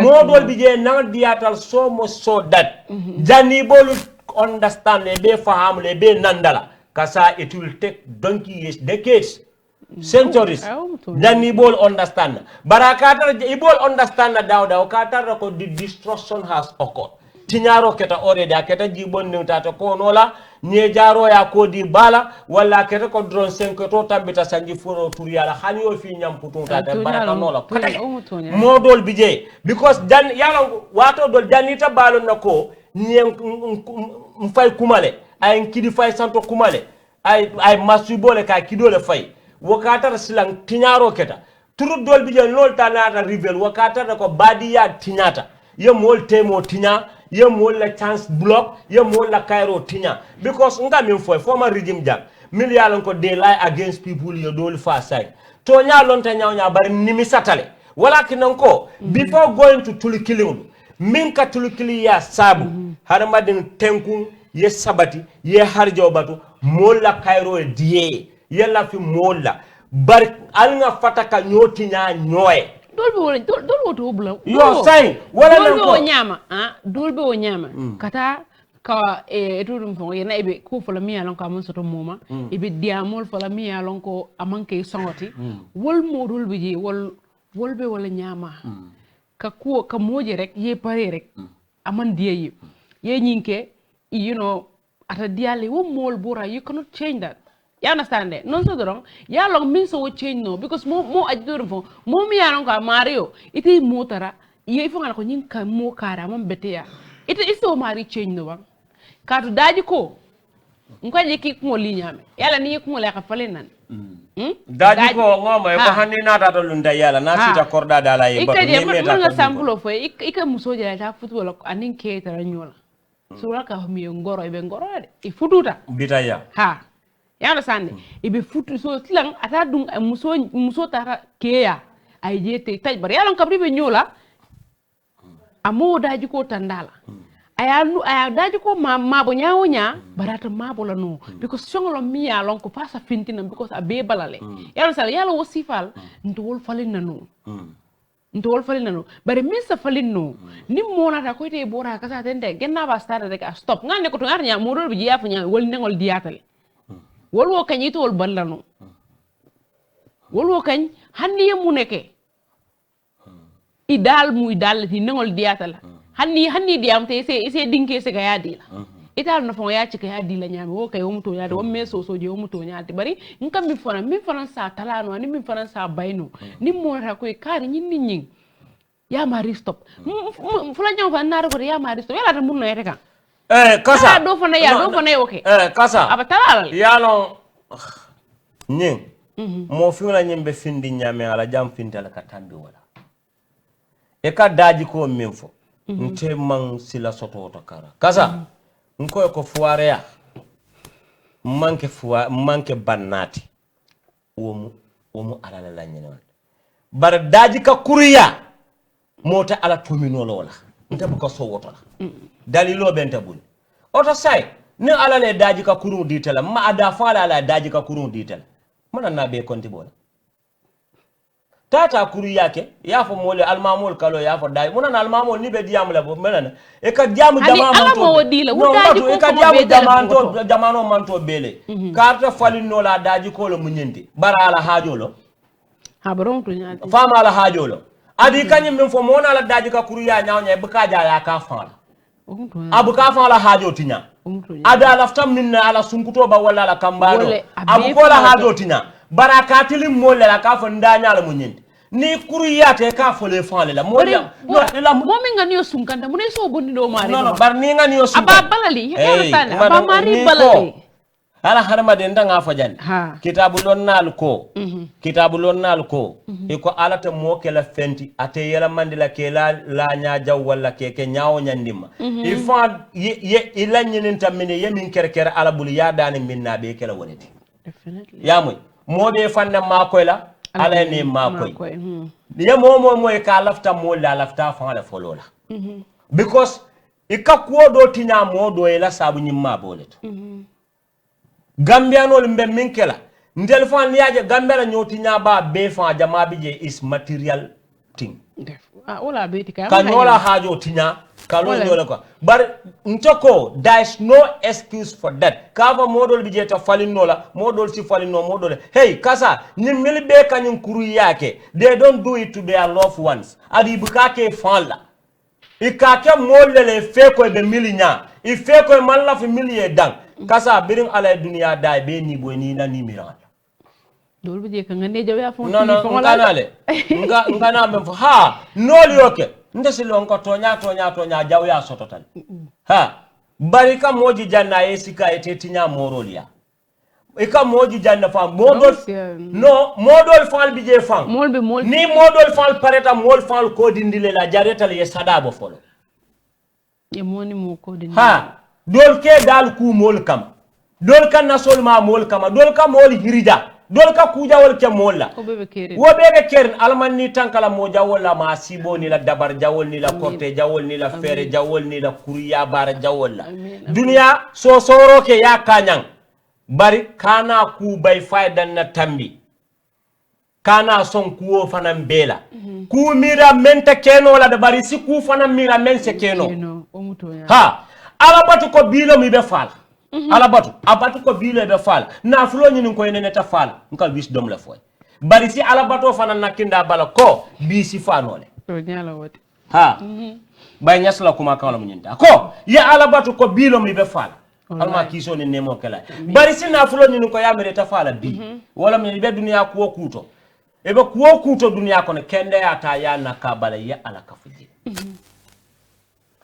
model BJ na diatal so mo so that jani bolu understand le be faham le be nandala kasa it will take donkey years decades centuries then Ibol understand barakata Ibol understand dawda kata ko the destruction has occurred tinyaro keta already aketa jibon ni tata ko nola nye jaro ya ko di bala wala keta ko drone 5 to tambita sanji foro turiyala hani o fi nyam putun tata baraka nola modol bije because dan yala wato dol janita balon nako nye mfay kumale ay kidi fay santo kumale ay masubole ka kidole fay wakata silang tinyaro keta turu dol bi je lol tanata rivel wakata ko badiya tinyata ye mol temo tinya ye mol la chance block ye mol la cairo tinya because nga min foy former regime jack million ko they lie against people ye dol fa sai to nya lon ta nya bari nimi satale wala kinanko before going to tulikilimu min ka tulikili ya sabu haramadin tenkun ye sabati ye harjo batu mol la cairo e die yella fi molla bar alnga fataka nyoti nya nyoy dol woto bla yo say wala dol be o nyama dol be o nyama kata ka etudum fo yena ibe ko fola mi alon ka mon soto moma ibe diamol fola mi alon ko amanke songoti wol modul bi je wol be wala nyama ka ko ka moje rek ye pare rek aman diye ye nyinke you know ata diale wo mol bora you cannot change that. You understand it? No, so wrong. Ya long means so change no because more I do for more me along Mario. It is motara. Ye if I'm going to mo kara man betea. It is so mari change no one. Katu daji ko. Nkwa je ki mo linya me. Yala ni ko la ka falenan. Daji ko ngoma ko hanni na ta to lunda yala na sita korda dala ye ba ni me ta. Ika sample fo ika musoje la ta football anin ke tara nyola. Sura ka mi ngoro ibe ngoro de. I fututa. Bitaya. Ha. You understand? Ibe futu so tilang ata dung muso tara keya ay jete taj bar yalon kabri be nyola amo daji ko tandala aya daji ko ma bo nyaawo nya barata ma bo la no because songolo mi yalon ko fasa fintina because abe balale yalon sal yalo wasifal ndol falin nanu ndol falin nanu bare misa falin no ni mona ta ko te bora kasa tende genna ba start rek stop ngane ko to ngar nya modol bi yafu nya wol nengol diatale wolwo kañ itol ballano wolwo kañ hanni yemuneke idal muy dal ti nengol diatala hanni diam te se dinke se ga yadi la ital no fon ya ci ka yadi la nyami wo kay wo muto yaade wo meso so je wo muto nyaade bari ngam mi fana sa talano ni mi fana sa bayno ni mo ta koy kari nyin ya mari stop fula nyam fa na ko ya mari stop yala ta mun no yete kan kasa do fana ya okay kasa abatala yalo nyin mo fiuna nyimbe findi nyame ala jam fintala ka tambi wala e ka daji ko minfo nte man sila soto to kara kasa nko ko fuare ya manke bannati womu ala la ñenol bar daji ka kuriya mota ala tumino lola nta bu ko so woto la dalilo benta bul oto say ni ala le daji ka kurun ditela ma ada fala ala daji ka kurun ditela mana na be konti bola tata kuru yake yafo mole almamol kalo yafo dai mona almamol ni be diam la bo melana e ka diam jamano to no daji e ka diam jamano manto bele karta falino la daji ko lo munyende bara ala hajolo ha baron to nyaati fama ala hajolo adi kanyim min fo mona la daji ka kuru ya nyawnya be ka ja ya ka fala abu ka fala hajo tinya ada laftam minna ala sunkuto ba wala ala kambado abu ko la hajo tinya barakatili mole la ka fo ndanya la munyende ni kuriyate ka fole fale la moya la momi ngani yo sunkanda mune so bondi do mari no bar ni ngani yo sunkanda aba balali hekartane aba mari balali ala harma de ndanga fajani kitabu lonnal ko iko alata mo kala fenti ate yela mandila ke la nya jaw wala ke nyaawo nyandima il faut ye ilanyinin tamine yemin kerkere ala bul ya dane minna be kala woneti definitely yamoy mo be fanna makoy la ala ni makoy ye mo ka lafta mo la lafta fa la folola because ika ko do tinya mo do ela sabu nyimma bolet Gambianol mbe minkela ndel fan liaje Gambia nyoti nyaba be fan jama bije is material thing wala be tika kanola hajo tinya kalo nyola ko bar ntoko there is no excuse for that kava modol bije ta falinola modol si falino modol hey kasa ni milbe kanyin kuru yake they don't do it to their loved ones adi bukake fanla ikake molele feko be milinya ifeko malla fi miliye dang kasa birin ala dunia dai be ni boy ni na ni miran dol bu je ka ngane jaw ya fon no nganale ngana me ha noli yoke ndesi lon ko tonya jaw ya sototal ha barika moji janna yesika etetinya morolia ika moji janna fam modol no modol fal bije fam ni modol fal pareta mol fal ko dindile la jaretal ye sadabo folo ye moni mo ko dindile ha dol ke dal ku mol kam dol kan nasol ma mol kama dol ka mol hirija dol ka kuja wol ke molla wo bebe keren alman ni tankala mo jawol la ma sibo ni la dabar jawol ni la korte jawol ni la fere jawol ni la kuriya bar jawol la dunia so soro ke ya kanyang bari kana ku bay faydan na tambi kana son kuwo fanan bela ku mira menta keno la da bari si ku fanan mira mense keno ha alabatu ko bilo mi be fal alabatu abatu ko bilo be fal na fulo nyini ko enene ta fal ngal wisdom la foy bari si alabato fanan nakinda bala ko bi si fanole to nyala wote ha bay nyasla kuma kala mu nyinta ko ya alabatu ko bilo mi be fal alma kiso ni nemo kala bari si na fulo nyini ko yamere ta fala bi wala mi be dunya ko kuto e be ko kuto dunya ko ne kende ata ya nakabala ya ala kafuje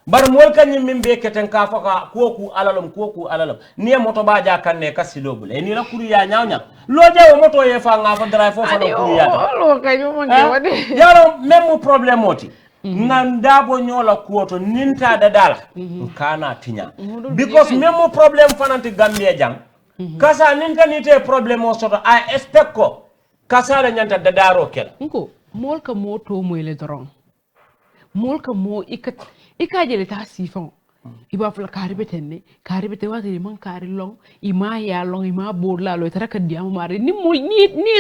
bar mol kan min be keten ka faka koku alalum ni moto ba ja kanne kasilobul e ni la kuru ya nyawnya lo jaw moto ye fa nga fa drive fo fa kuru ya lo ka yo mo ngewade yaro même problème moti nan dabo nyola kuoto ninta da dal kana tinya because même problème fananti Gambia jang kasa ninta nite problème o soto I expect ko kasa la nyanta da daro kel ko mol ka moto moy le doron mol ka mo ikajele ta sifon iba fula karibete wati man kari long ima ya long ima bodla lo tara ka diam mari ni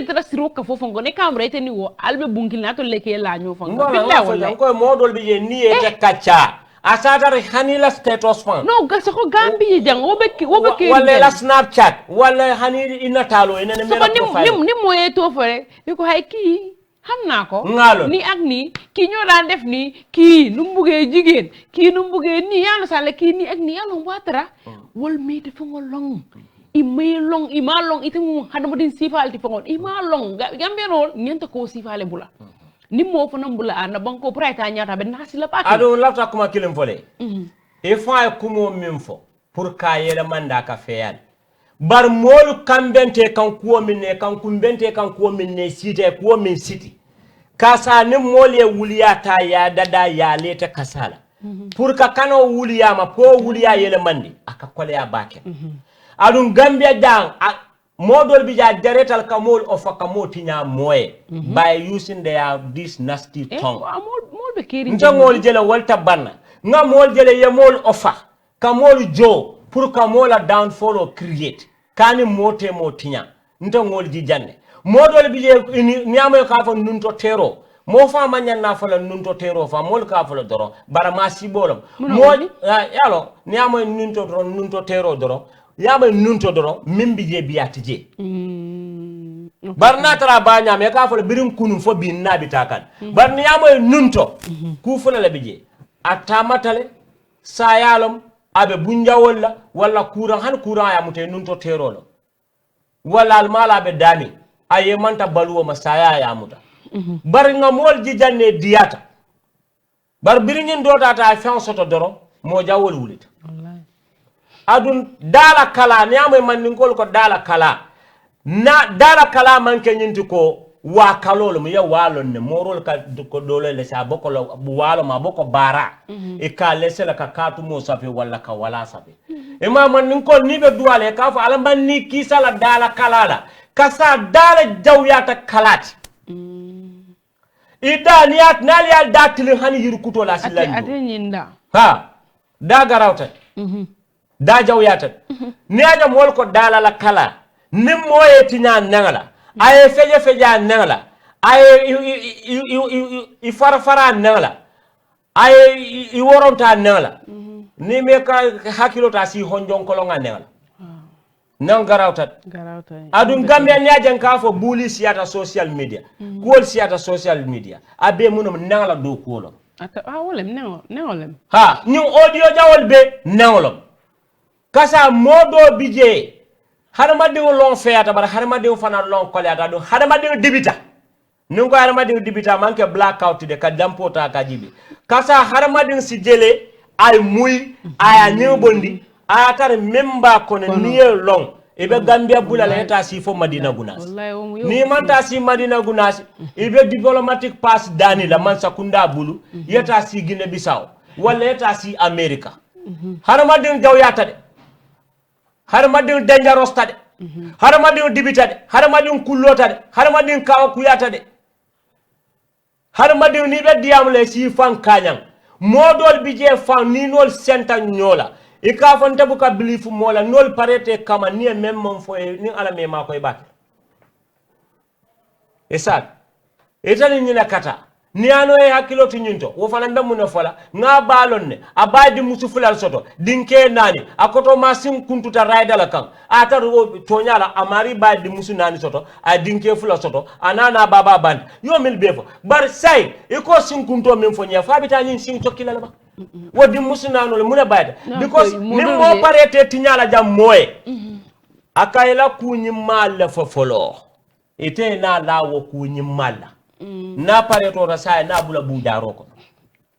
tara siro ka fofon go ne kamre te ni wo albe bunkil na to leke la nyo fon billahi wallahi ko modol bi je ni e kacha asatar hanila status fan no gasa ko gambi jang wobe wala la snapchat wala hani ina talo ina ne mera profile ni moye to fore ni ko hay ki xamna ko ni ak ni ki ñoo daan def ni ki nu mbugé jigen ki nu mbugé ni yalla sale ki ni ak ni yalla watara wol mi te fongo long ima long itimu hadama din sifal ti fongo ima long gambe non ñenta ko sifale bula ni mo fana bula ana banko prata ñata be nasi la pati ado lafta kuma kilim fole e fa kumo min fo pour ka yele manda ka feyal bar molu kambente kan kuwo minne kan kumbente kan kuwo minne site kuwo min siti kasa ni mole wuliyata ya dada ya leta kasala pour ka kano wuliya ma po wuliya yele mandi aka kole ya baken adun Gambia dang modol bi ja jaretal kamol of kamotinya moye by using their this nasty tongue mol be kiri njangol jele walta banna nga mol jele yemol ofa kamol jo pour kamola downfall or create kani mote motinya ntangol ji janne modol bi je nyamo ka fa nunto tero mo fa manyan na fala nunto tero fa mol ka fala doro bara ma sibolom mo yalo nyamo nunto tero doro yaba nunto doro mimbi je biyati je barna tara ba nyame ka fala birin kunu fo bin nabi takan barni yamo nunto ku fula la bije atamatale sayalom abe bunjawol la wala kuran han kuran ya mute nunto tero lo wala almala be dami aye manta baluwo masaya ya muta bar nga mol ji janne diyata bar birin dota ta fen soto doro mo jawol wulita adun dala kala nyamay man ngol ko dala kala na dala kala man ke nyinti ko wa kalolo mi ya walon ne morol ka ko dole le sa boko lo walo ma boko bara e ka lesela ka katu mo safi wala ka wala safi e ma man ngol ni be duwale ka fa ala man ni kisala dala kala la kasa dala jawyata kalati ida niyat nali al datil hani yirkuto la silando ate nyinda ha da garawta da jawyata neja mol ko dala la kala nim moye tinya nangala ay feja nangala ay i farfara nangala ay i woronta nangala ni me ka hakilo ta si honjon kolonga nangala nan garawta adun gambia neja ka fo buli siata social media kol siata social media abe munum nangala do kolo ata wolem nengolem ha ñu audio jawol be nangolom kasa modo bije harma de long feata bar harma de fana long kolata do harma de dibita nungo harma de dibita manke blackout de ka dampota ka jibi kasa harma de si jele ay muy aya nyebondi atar memba kono niye long ibe gambia bulala eta si fo madina gunas ni manta si madina gunas ibe diplomatic pass dani la man sakunda bulu yeta si Guinea Bissau wala yeta si America harma de jawyata de harma din dangerous tade harma din dibita de harma din kullota de harma din kawa kuyata de harma din ni be diamle si fan kanyang modol bije fan ni nol senta nyola e ka fan tabu ka bilifu mola nol parete kama ni memmo fo ni ala me ma koy bak esat etani ni nakata ni ano e hakilo tinyinto wo fana ndam no fola nga balonne abadi musufulal soto dinke nani akoto masim kuntuta raidala kan atar tonyala amari badi musu nani soto a dinke fula soto anana baba band yo mil befo bar sai iko sin kunto min fo nya fabita nyin sin tokkila ba wodi musu nano le muna badi because nim mo parete tinyala jam moye akayla kunyi mal fo folo ite na lawo kunyi malla na pare to rasay na bula bu daro ko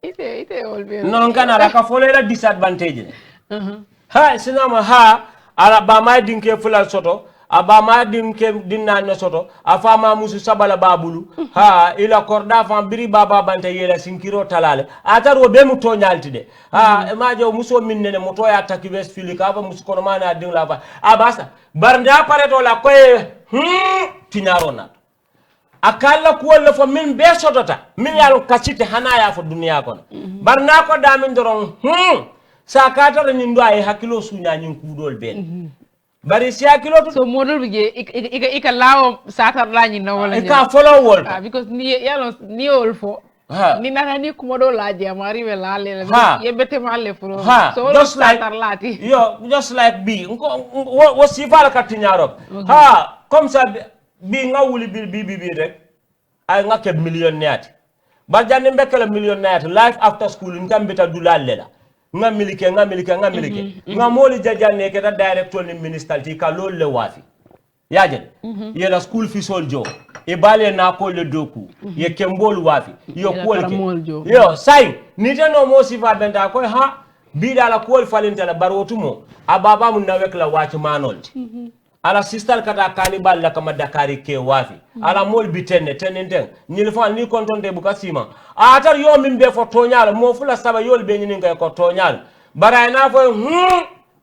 ite olbe non kana la ka fole la disadvantage ha sinama ha ala ba ma dinke fulal soto aba ma dinke dinna na soto afama musu sabala babulu ha ila korda fam biri baba bante yela sinkiro talale ataro be mu to nyalti de ha ma jo muso minne mo to ya takki west filika ba musu kono mana din la fa abasa barnda pare to la koy tinaro na akalla ko wala fo min be sotota min yalo kacite hanaya fo duniya kono barna ko damin doron sa katara nyin do ay hakilo sunya nyin kudol ben bari si hakilo to so modol bije ika lawo satar lañi na wala ka follow wol because ni yalo ni ol fo ni nana ni ko modo laaje amari we laale yebete malle fo so just like lati yo just like bi wo si fala katinyaro ha comme ça bi nga wuli bi rek ay nga ke millionnaire ba janne mbekala millionnaire life after school ngambita dulalle la nga milike nga moli jajanne ke da director ni minister ti ka lol le wafi yaje ye la school fi soljo e bale na ko le doku ye kembol wafi yo kolke yo sai ni tano mo sifa benda ko ha bi dala ko falinte la barotumo ababa mun nawek la wachi manolti ala sistal kata kanibal la kama dakari ke wafi ala mol bitenne tenenten nyil fa ni kontonte buka sima atar yo min be fo tonyal mo fula saba yol be nyini ngay ko tonyal baray na fo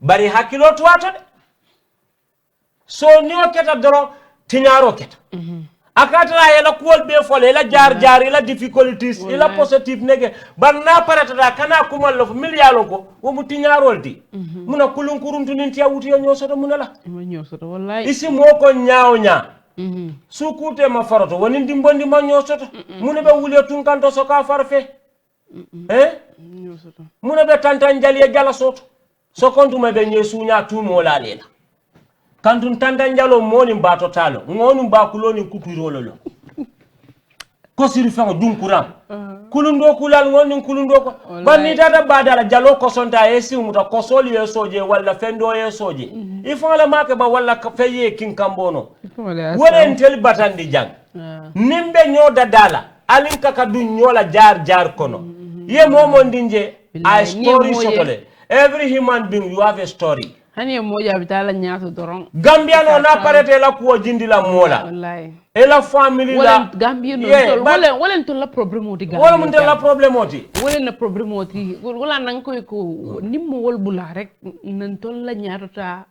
bari hakilo to ato de so niyo keta doro tinyaro keta akatara ela kuol be fole ela jar ela difficulties ela positive nege banna parata kana kumal lo milialo ko wo mutinyarol di muna kulun kuruntu ninti awuti yo nyosoto munala nyosoto wallahi isi moko nyawnya sukute mafaroto woni dimbondi ma nyosoto muna be wulio tunkanto soka farfe nyosoto muna be tantanjali e jala soto sokontu me be nyesunya tumo la lela kantun tantanjalo moni mbato talo ngonu mbakuloni kutuirololo ko siri fango dunkuram kulundo kulal ngoni kulundo ko banni tata badala jalo ko sonta esi muta ko soli ye soje walla fendo ye soje ifala make ba walla feye kin kambono wolen tel batandi jang nimbe nyoda dala alin kaka du nyola jar kono ye momo ndinje a story sotole every human being you have a story hani moja bitala nyaato doron Gambia no na parete la ko jindila mola wallahi ela family la Gambia no wala to la problème oti Gambia wala mun la problème oti wala na problème oti wala nang ko nimmo wol bula rek nan tol la nyaato ta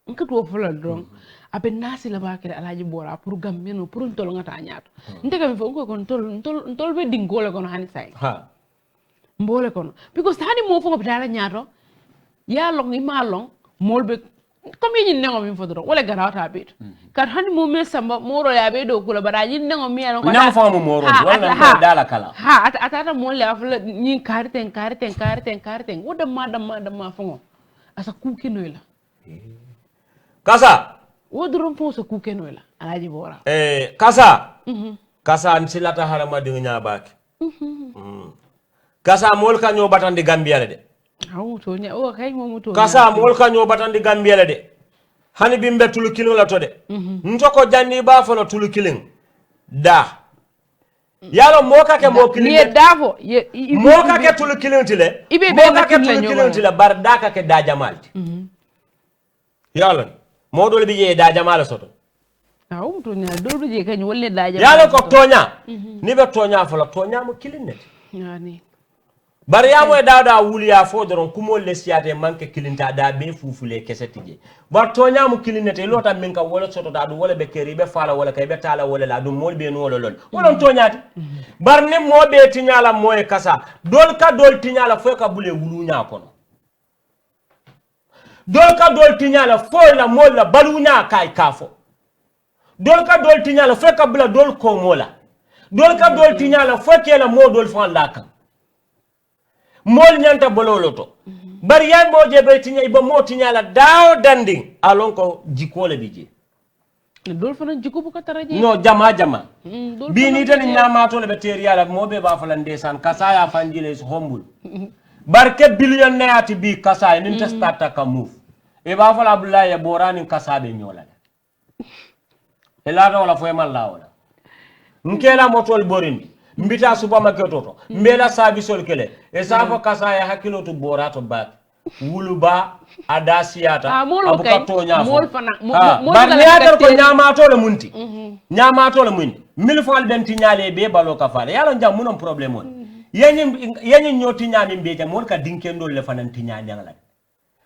nkato fulal doron abe nasi la bakere alaji bora pour Gambia no pour tol ngata nyaato ndega mi fo ko tol be dingole kono hani say ha mbole kono because hani mo fo bitala nyaato ya long ni ma long molbe comme yin nengo min fodoro wala garawta bit kat hani mo me samba moro ya be do kula baraji nengo mi ano ko nengo famo moro wala dala kala ha atata mo le afla nyin karten woda ma fongo asa kuke noyla kasa wodoro fo so kuke noyla alaji bora kasa ansilata harama dinga baki kasa mol ka nyo batandi Gambia le de kasa mol ka nyo batandi Gambia le de hani bimbe tulu kilin la to de ntoko janni ba folo tulu kilin da yalo moka ke mo kilin ye dafo moka ke tulu kilin tile moka ke tulu kilin tile bar daka ke da jamalti yalo modol bi ye da jamal soto to nya do je kany wolle da jamal yalo ko tonya ni be tonya folo tonya mo kilin net yani bari yamo e dawda wuliya fo doron kumo lesiate manke kilinta da be fufule kesetije bar to nyamu kilinete lota min ka wala soto da du wala be keri be fala wala kay be tala wala la du mol be no lol wala to nyaati bar ni mo be tinyala moy kasa dol ka dol tinyala fo ka bule wulunya kono dol ka dol tinyala fo la mol la balunya kay kafo dol ka dol tinyala fo ka bula dol ko mola dol ka dol tinyala fo ke la mo dol fan la kan mol nyanta bololoto bari yan bo je be tinya ibo mo tinya la daw danding alon ko jikole bije dol fana jiko bu ko taraje no jama bi ni tan nyama to le be teriala mo be ba fala ndesan kasaya fanjile hombul barke billion naati bi kasaya nin testata ka move e ba fala abdullah ya borani kasabe nyola e la wala fo mal la wala nkela motol borindi mbita supermarket to mbela service kele e safo kasaya hakilo to borato bak wuluba adasiata abuka to nyafo bar niatar ko nyamato le munti nyamato le munti mil fal benti nyale be balo ka fale yalo jam munon problème on yenyi nyoti nyami mbeja mon ka dinkendo le fanan tinya nyangala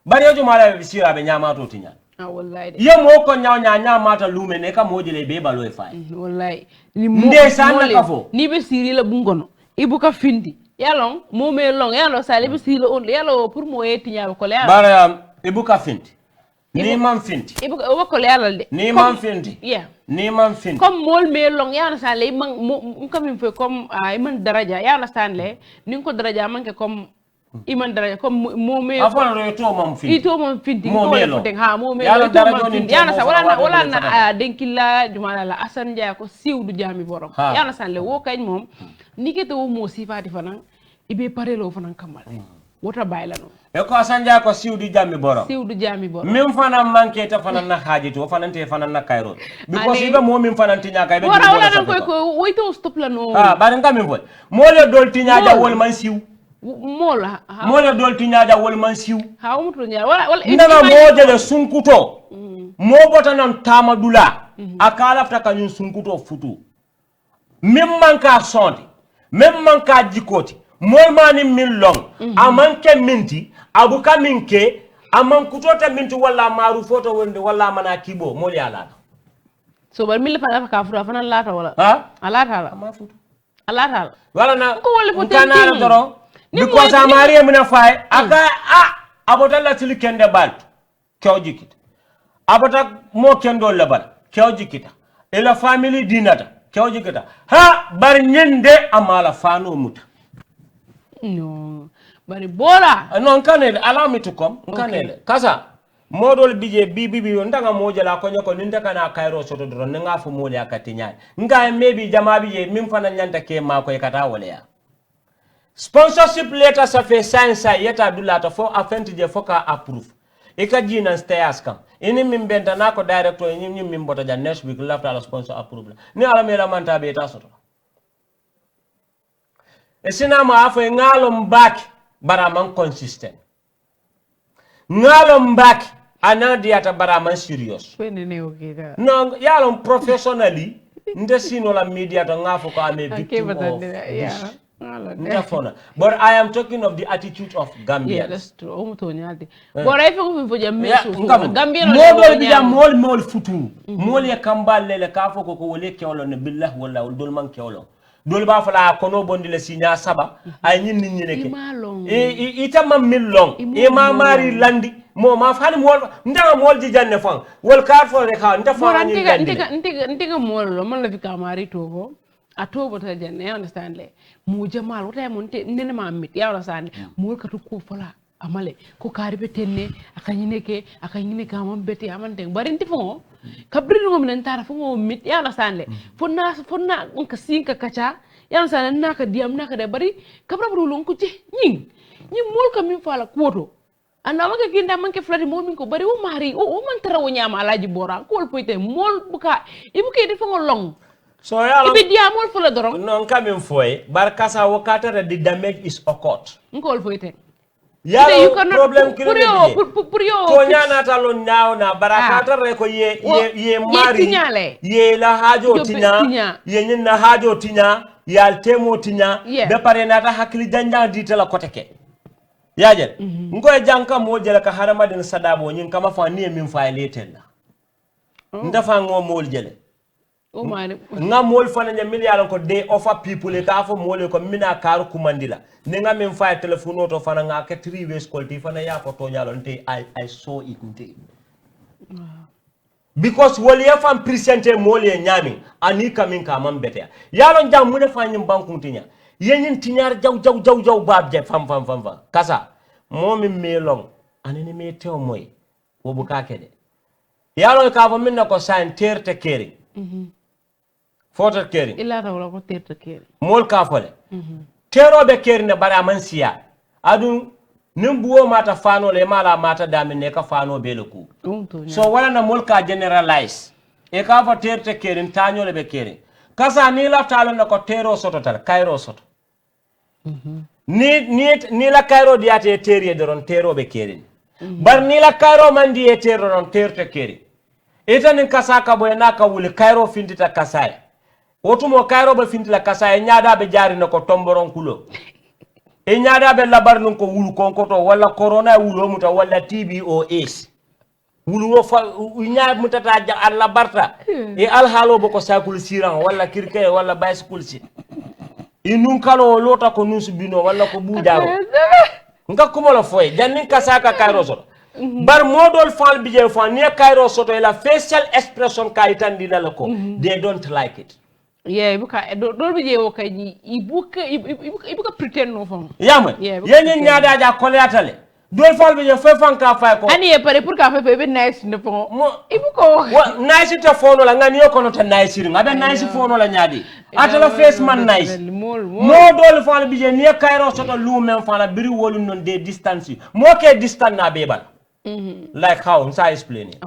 bari yojo mala sira be nyamato tinya wallahi yemo ko nyaaw mata lume ne ka mojele be balo e fay wallahi nde sanna kafo ni be siri la bungono ibuka findi yalon mo me long yalo sale be siri on yalo pour mo yeti nyaaw ko le bara ibuka findi ni man findi ibuka o ko le yalo de ni man findi yeah ni man findi comme mol me long yalo sale man kam fe comme man daraja yalo sale ni ko daraja man ke comme iman daraja comme momé afon ro to mom findi ito mom findi ko ha momé yalla daraja ni yana sa wala na denkilla jumala la asan dia ko siwdu jami borom yana san le wo kany mom nikete wo mo sifati fanan ibe parelo fanan kamal wota bayla no e ko asan dia ko siwdu jami borom min fanan manke ta fanan na haji to fanan te fanan na kayro because ibe mo min fanan tinya kay be wala nan ko woyto stop la no bari ngam fo mo le dol tinya ja wol man siw mola mola dol tinyaaja wol man siw ha umto nya wala ndama mojele sunkuto mo botanan tamadula akala fta kanyun sunkuto futu memman ka sonde memman ka jikoti mol mani min long amanke minti abuka minke amman kutota mintu walla maru foto wonde walla mana kibo moli ala so bar mil fa ka fura fana lata wala ha alata la ama futu alata wala na ko wala ko kana la doro because amari mina fay aka abotalla sili kende baltu kewjikita abota mo kendo lebal kewjikita ila family dinata kewjikita ha bar nyende amala fano muta no bari bora non kanele allow me to come kanele kasa modol bije bibi ndanga mojala ko nyako ninta kana kairo soto dron nga fu moli akati nyaay nga maybe jama bije mim fana nyanta ke ma ko kata wala ya sponsorship letter ça fait science yeta dulata fo afentije foka approve e ka jina stairs kam ini min benta nako director ni min bota ja next week lafta la sponsor approve ni ala mela manta be ta soto e sinama afo ngalo mbaki baraman consistent ngalo mbaki anadiata baraman serious no yalon professionally nde sino la media to ngafo ko ame victim of this. But I am talking of the attitude of Gambia. Yeah, that's true. But I think we Gambia mol futu mol ya kambal le kafo ko wole kewlo ne billah wala dol man kewlo dol ba fala kono bondi le sinya saba ay ñin nit ñi nek itama millong e ma mari landi mo ma fani mol ndanga mol ji janne fon wol kar fo rek ha nda fo ni ndiga mol lo man la fi kamari to atobo ta janne you understand le mu jamal wota mon te nene ma mit you understand mol katu ko fala amale ko kari be tenne akanyine ka mon beti amante barinti fo kabri ngom nan tara fo mit you understand le fonna on ka sinka kacha you understand naka diam naka de bari kabra bru lon ko ci ñi mol ka min fala koto anda maka kinda manke flati mol min ko bari o mari o man tara o nyama alaji bora ko poite mol buka ibuke de fo long so yalo ibi dia mol fo la doron non kamen foy barkasa wakata the damage is occurred ngol poite yalo problem kilo pour yo to nyana talo nyaaw na barakata re ko ye mari ye la hajo tinya ye nyina hajo tinya yal temo tinya be pare nata hakli janja ditela koteke yaje ngoy janka mo jela ka harama den sadabo nyin kama fa ni min fa letella ndafa ngo mol jele nga mol fana nya milliard ko they offer people ka fo mol ko mina kar kumandila ne nga min fa telephone auto fana nga ke 3 ways call ti fana ya ko to nyalo nte I saw it nte because wol ya fam presenter mol ya nyami ani kamin ka man bete yalo jam mu ne fa nyim banku tinya yenyin tinyar jaw babje fam kasa momi melong anene me tew moy wo bu ka kede yalo ka fo minna ko san terte keri foto keri illa rawla ko terte keri mol ka fole tero be keri ne bara man siya adu nim buwo mata fano le mala mata dami ne ka fano be leku so wala na mol ka generalize e ka fo terte keri tanyo le be keri kasa ni la talo na ko tero soto tal kairo soto ni la kairo diate terie doron tero be keri bar ni la kairo mandi e tero don terte keri etanin kasa ka boy na ka wuli kairo findita kasay otumo kairo be findila kasay nyaada be jari nako tomboron kulo e nyaada be labar nun ko wulu konkoto wala corona wulo muta wala TBOS wulu wo fa nyaad mutata ja alla barta e al halo boko sakul siran wala kirke wala bicycle si inun kalo lota ko nusu bino wala ko budaro nga kumolo foy jannin kasaka kairo so bar modol fal bije fa ne kairo soto la facial expression ka itandina lako they don't like it ibuka do bije wo kay ibuka pretend no fam yama yenyen nyaada ja kolyatale dol fal bije fe fanka fay ko ani e pare pour ka fe be nice ne fo ibuko nice te fono la ngani yo kono ta nice ri ngabe nice fono la nyaadi atala face man nice modol fal bije ne kairo soto lu men fala biri wolu non de distance mo ke distance na bebal like how nsa explain it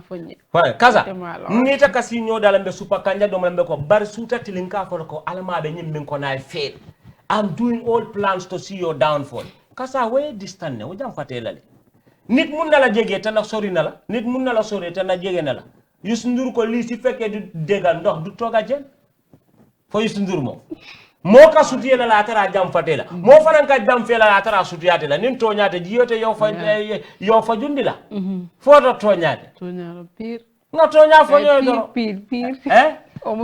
kaza nita kasi nyo dala mbe super kanja do mbe ko bar suta tilinka ko alama be nyim min ko na fail I'm doing all plans to see your downfall kasa way distant ne o jam fatelale nit mun na la jege tan sori na la nit mun na la sori tan jege na la Youssou Ndour ko li ci fekke du degal ndox du toga jen fo Youssou Ndour mo ka sutiye la tara jam fatela mo fanan ka jam fela la tara sutiyate la nin toñate jiyote yo fa jundi la foto toñate pire nga toña fo yo do pire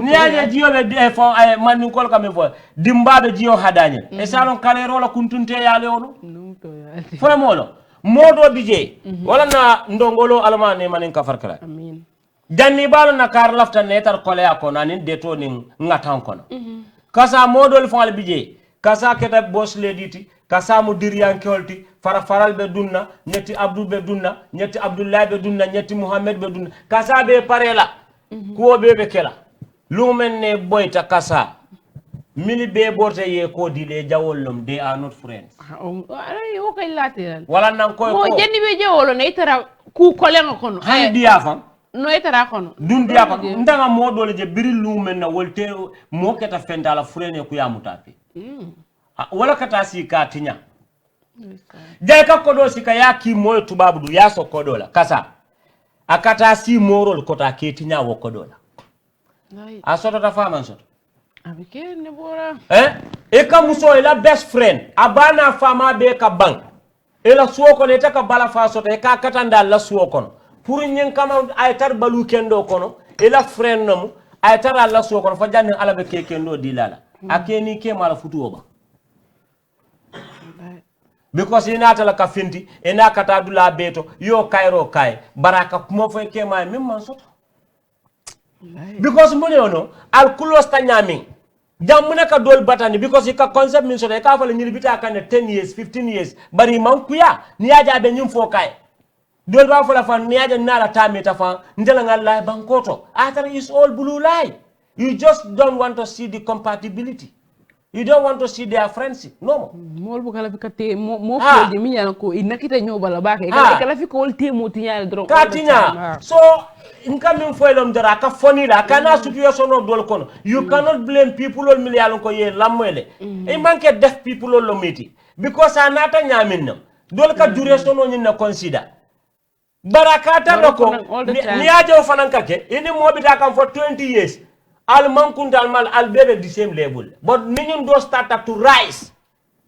ni yaje jiyobe de fo man ni kol kam fo dimbabe jiyo hadanye e salon kalero la kuntunte yale ono fo molo modo bije wala na ndongolo almane manin kafar kala amin janni balo na kar lafta netar kolea ko nanin deto nin ngatan kono kasa modol fo al bije kasa keta boss lediti kasa mu diriyan kolti faral be dunna ñetti abdou be dunna ñetti abdullah be dunna ñetti muhammad be dunna kasa be parela ko be kela lumen ne boyta kasa mini be borte ye ko dile jawollum they are not friends ay o kay lateral wala nan koy mo jenni be jawolo ne tara ku kolenga kono hay diya fam no etara kono dun diya ko ndanga modole je biri lumen na wolte mo keta fendala frene ku ya mutafi wala kata si ka tinya jay ka kodo si ka ya ki moy tubabu du ya so kodola kasa akata si morol kota ke tinya wo kodola a soto ta fama soto abike ne bora e ka muso ila best friend abana fama be ka bank ila suoko le taka bala fa soto e ka katanda la suoko pour nyen kama ay tar balu kendo kono ila friend namu ay tar la suoko fa janne ala be ke kendo dilala akeni ke mala futuo ba because ina tala ka finti ina kata dula beto yo kairo kai baraka kuma fo ke ma min man soto because mune ono al kulos ta nyami jamune ka dol batani because ka concept min soto ka fa le nyil bita kan 10 years 15 years bari man kuya ni aja be nyum fo kai dol ba fo la fa ni aja nala tameta fa ndela ngalla bankoto after is all blue lie you just don't want to see the compatibility. You don't want to see their friendship. No. Mol bu kala fikate mo fo de minya ko inakita nyobala bake kala fi ko te mo tinya dron katinya so incoming for them there ka foni la kana situation of dol kono you cannot blame people all million ko ye lamwele e manke deaf people all miti because anata nyamin nam dol ka duration no nyina consider barakata roko ni ajo fanankake ini mo bita kam for 20 years al mankundal mal al bebe the same level but ninyum do start to rise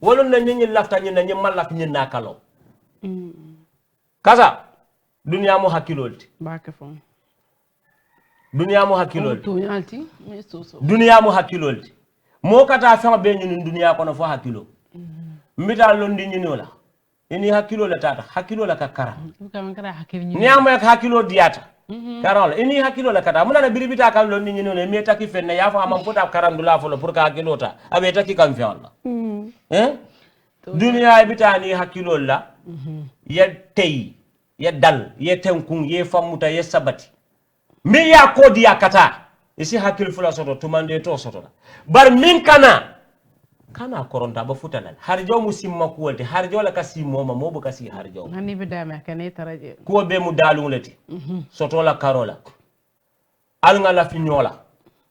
wolon na nyinyi lafta nyina nyimmal laf nyina kalo kaza dunya mo hakilolti bake fon dunya mo hakilolti to yalti me so dunya mo hakilolti mo kata fa be nyini dunya kono fo hakilo mbita londi nyinola ini hakilo la tata hakilo la kakara kam kara hakil nyini ni amo hakilo diata karol ini hakilo la kata muna na biribita kan londi nyinola mi taki fenna ya fa amam fota karandula fo pour ka hakilo ta abe taki kam fi Allah dunya bitani hakilo la ya tey ya dal ya tenkun ya famuta ya sabati mi ya kodi ya kata isi hakil fula soto tumande to soto bar min kana koronta ba futanal har jaw musimma ko wolte har jaw la kasi moma mobo kasi har jaw hani be dama kane taraje ko be mu dalungulati soto la karola al ngala fi nyola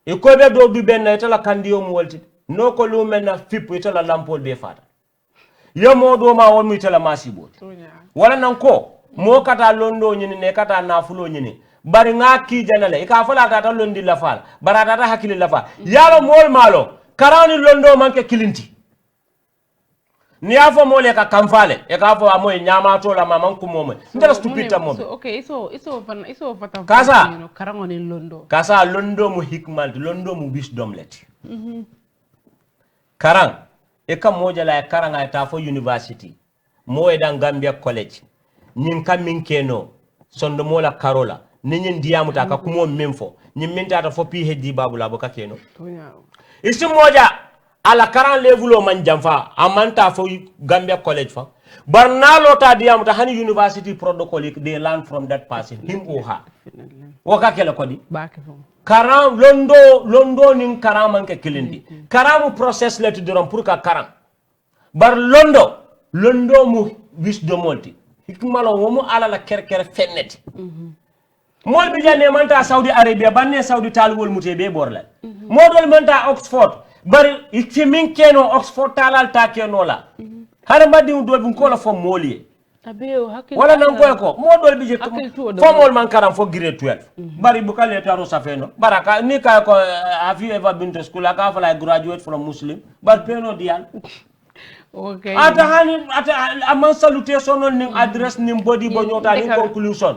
e ko be do du ben etala kandiyo mu wolti no ko lumena fip etala lampol be fata yo modo ma won mu etala masiboti wala nan ko mo kata londo nyini ne kata nafulo nyini bari nga ki janale e ka fala tata londi la fal barata ta hakili la fal yalo mol malo karani londo manke kilinti ni afo mole ka kamfale e ka fo amoy nyama to la mama ko momo ndara stupita mom okay so fata kasa karangoni londo kasa londo mu hikmal londo mu wisdom let karang e kam moja la karanga ta fo university mo e dan Gambia college nyin kam min keno sondo mola karola ninyin diamuta ka kumo memfo nyin minta ta fo PhD babula boka keno isi moja ala karan levulo man jamfa amanta fo Gambia college fa barnalo ta diamuta hani university protocol they learn from that person him or her woka kele kodi karam londo nin karam manke kilindi karamu process let doron pour ka karam bar londo mu wisdom molti hikmalo womu ala la kerker fenneti mol bi jane manta Saudi Arabia banne Saudi talwol mutebe borla modol manta Oxford bari ikimin keno Oxford talal ta keno la har mbadi do bin ko la fo moliye abeo hakil wala nan koy ko modol bi je formol man karam fo grade 12 bari bu kale taro safeno baraka ni kay ko have you ever been to school aka fala graduate from muslim bar peno dial okay ata hani ata aman salutation on ning address ning body bo nyota ning conclusion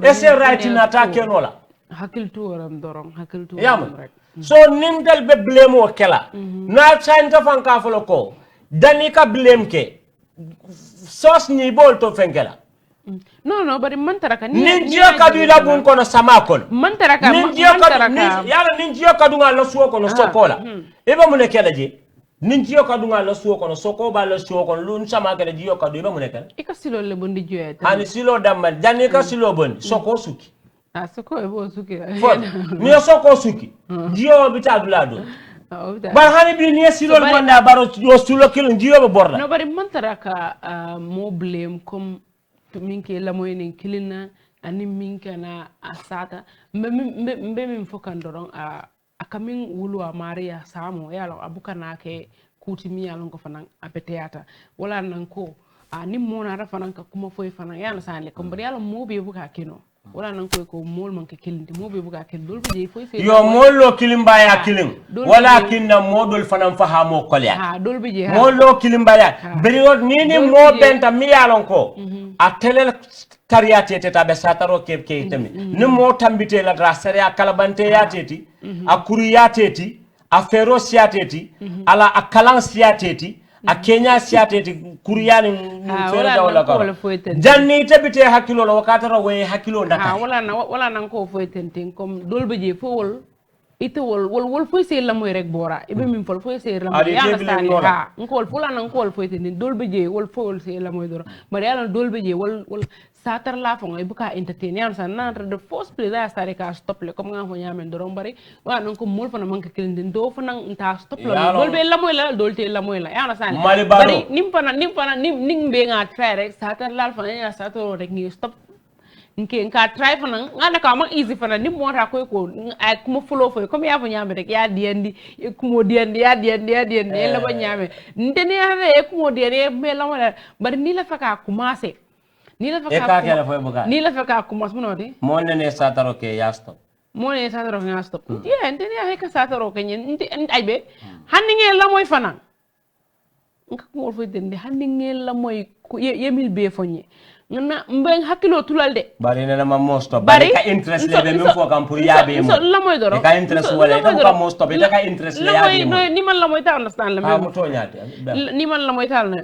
ese right na ta kenola hakil tu waram dorong hakil tu yam so nindal be blame o kela na chanta fanka folo ko dani ka blame ke sos ni bol to fenkela no bari man taraka ninjiyo kabila bun kono sama kono man taraka yala ninjiyo kadunga la suwo kono sokola iba mune kela je ninjiyo kadunga la suwo kono soko ba la suwo kono lun sama kala jiyo kadu iba mune kela ika silo le bondi joye ani silo dammal janni ka silo bondi soko suki soko e bo suki ni soko suki jiyo bita dulado bar hani bi ni silo monda baro yo sulo kilo jiyo be borda no bari man taraka mo blame comme minke la moy nin kilina ani minke na asata mbe min fokan doron akamin wulwa maria samo yalo abuka nake kuti mi yalo ko fanan abeteyata wala nan ko ni mona ra fanan ka kuma foy fanan yalo sanle ko bari yalo mo be buka kino wala nan ko mol man ke kilindi mo be buka kel dol be foy fe yo mollo kilimba ya kilim wala kinna modol fanan fahamo kolya ha dol be je mollo kilimba ya beriod ni mo benta mi yalon ko a telel kariyate teta be sataro kebke temi ni mo tambite la drasere a kalabante yateti a kuriyateti a fero siateti ala a kalan siateti a kenya siateti kuriyani fero wala ko janni tabite hakilo lo wakataro we hakilo ndaka wala nan ko foytenten comme dolbe je fowol ite wol foy se la moy rek bora ibe min fol foy se la moy ya sani ha ngol fula nan ko wol foytenten dolbe je wol fowol se la moy dora bari yalla dolbe je wol satar la fo ngay buka entertain yalla san nan de first place ya sare ka stop le comme nga fo nyamen doron bari wa nan ko mol fana man ka kelindin do fo nan ta stop lo dolbe la moy la dolte la moy la yalla sani bari nim fana nim be nga try rek satar la fo ya satar rek ngi stop nke nka try fana ngana ka ma easy fana ni mo ta ko ay kuma follow fo comme ya fo nyame rek ya diendi kumo diendi ya diendi la ba nyame ndene ya kumo diendi me la wala bari ni la faka commencer ni la faka commencer mo nodi mo ne sataro ke ya stop mo ne sataro ke ya stop ya ndene ya ka sataro ke nyen ay be hanni ngel la moy fana nka ko fo dende hanni ngel la moy yemil be fonye ngana mbeng hakilo tulal de bari nena ma mo stop bari ka interest le be min fo kam pour yabe mo la moy doro ka interest wala ka mo stop be ka interest le yabe mo ni man la moy ta understand la mo to nyaate ni man la moy tal na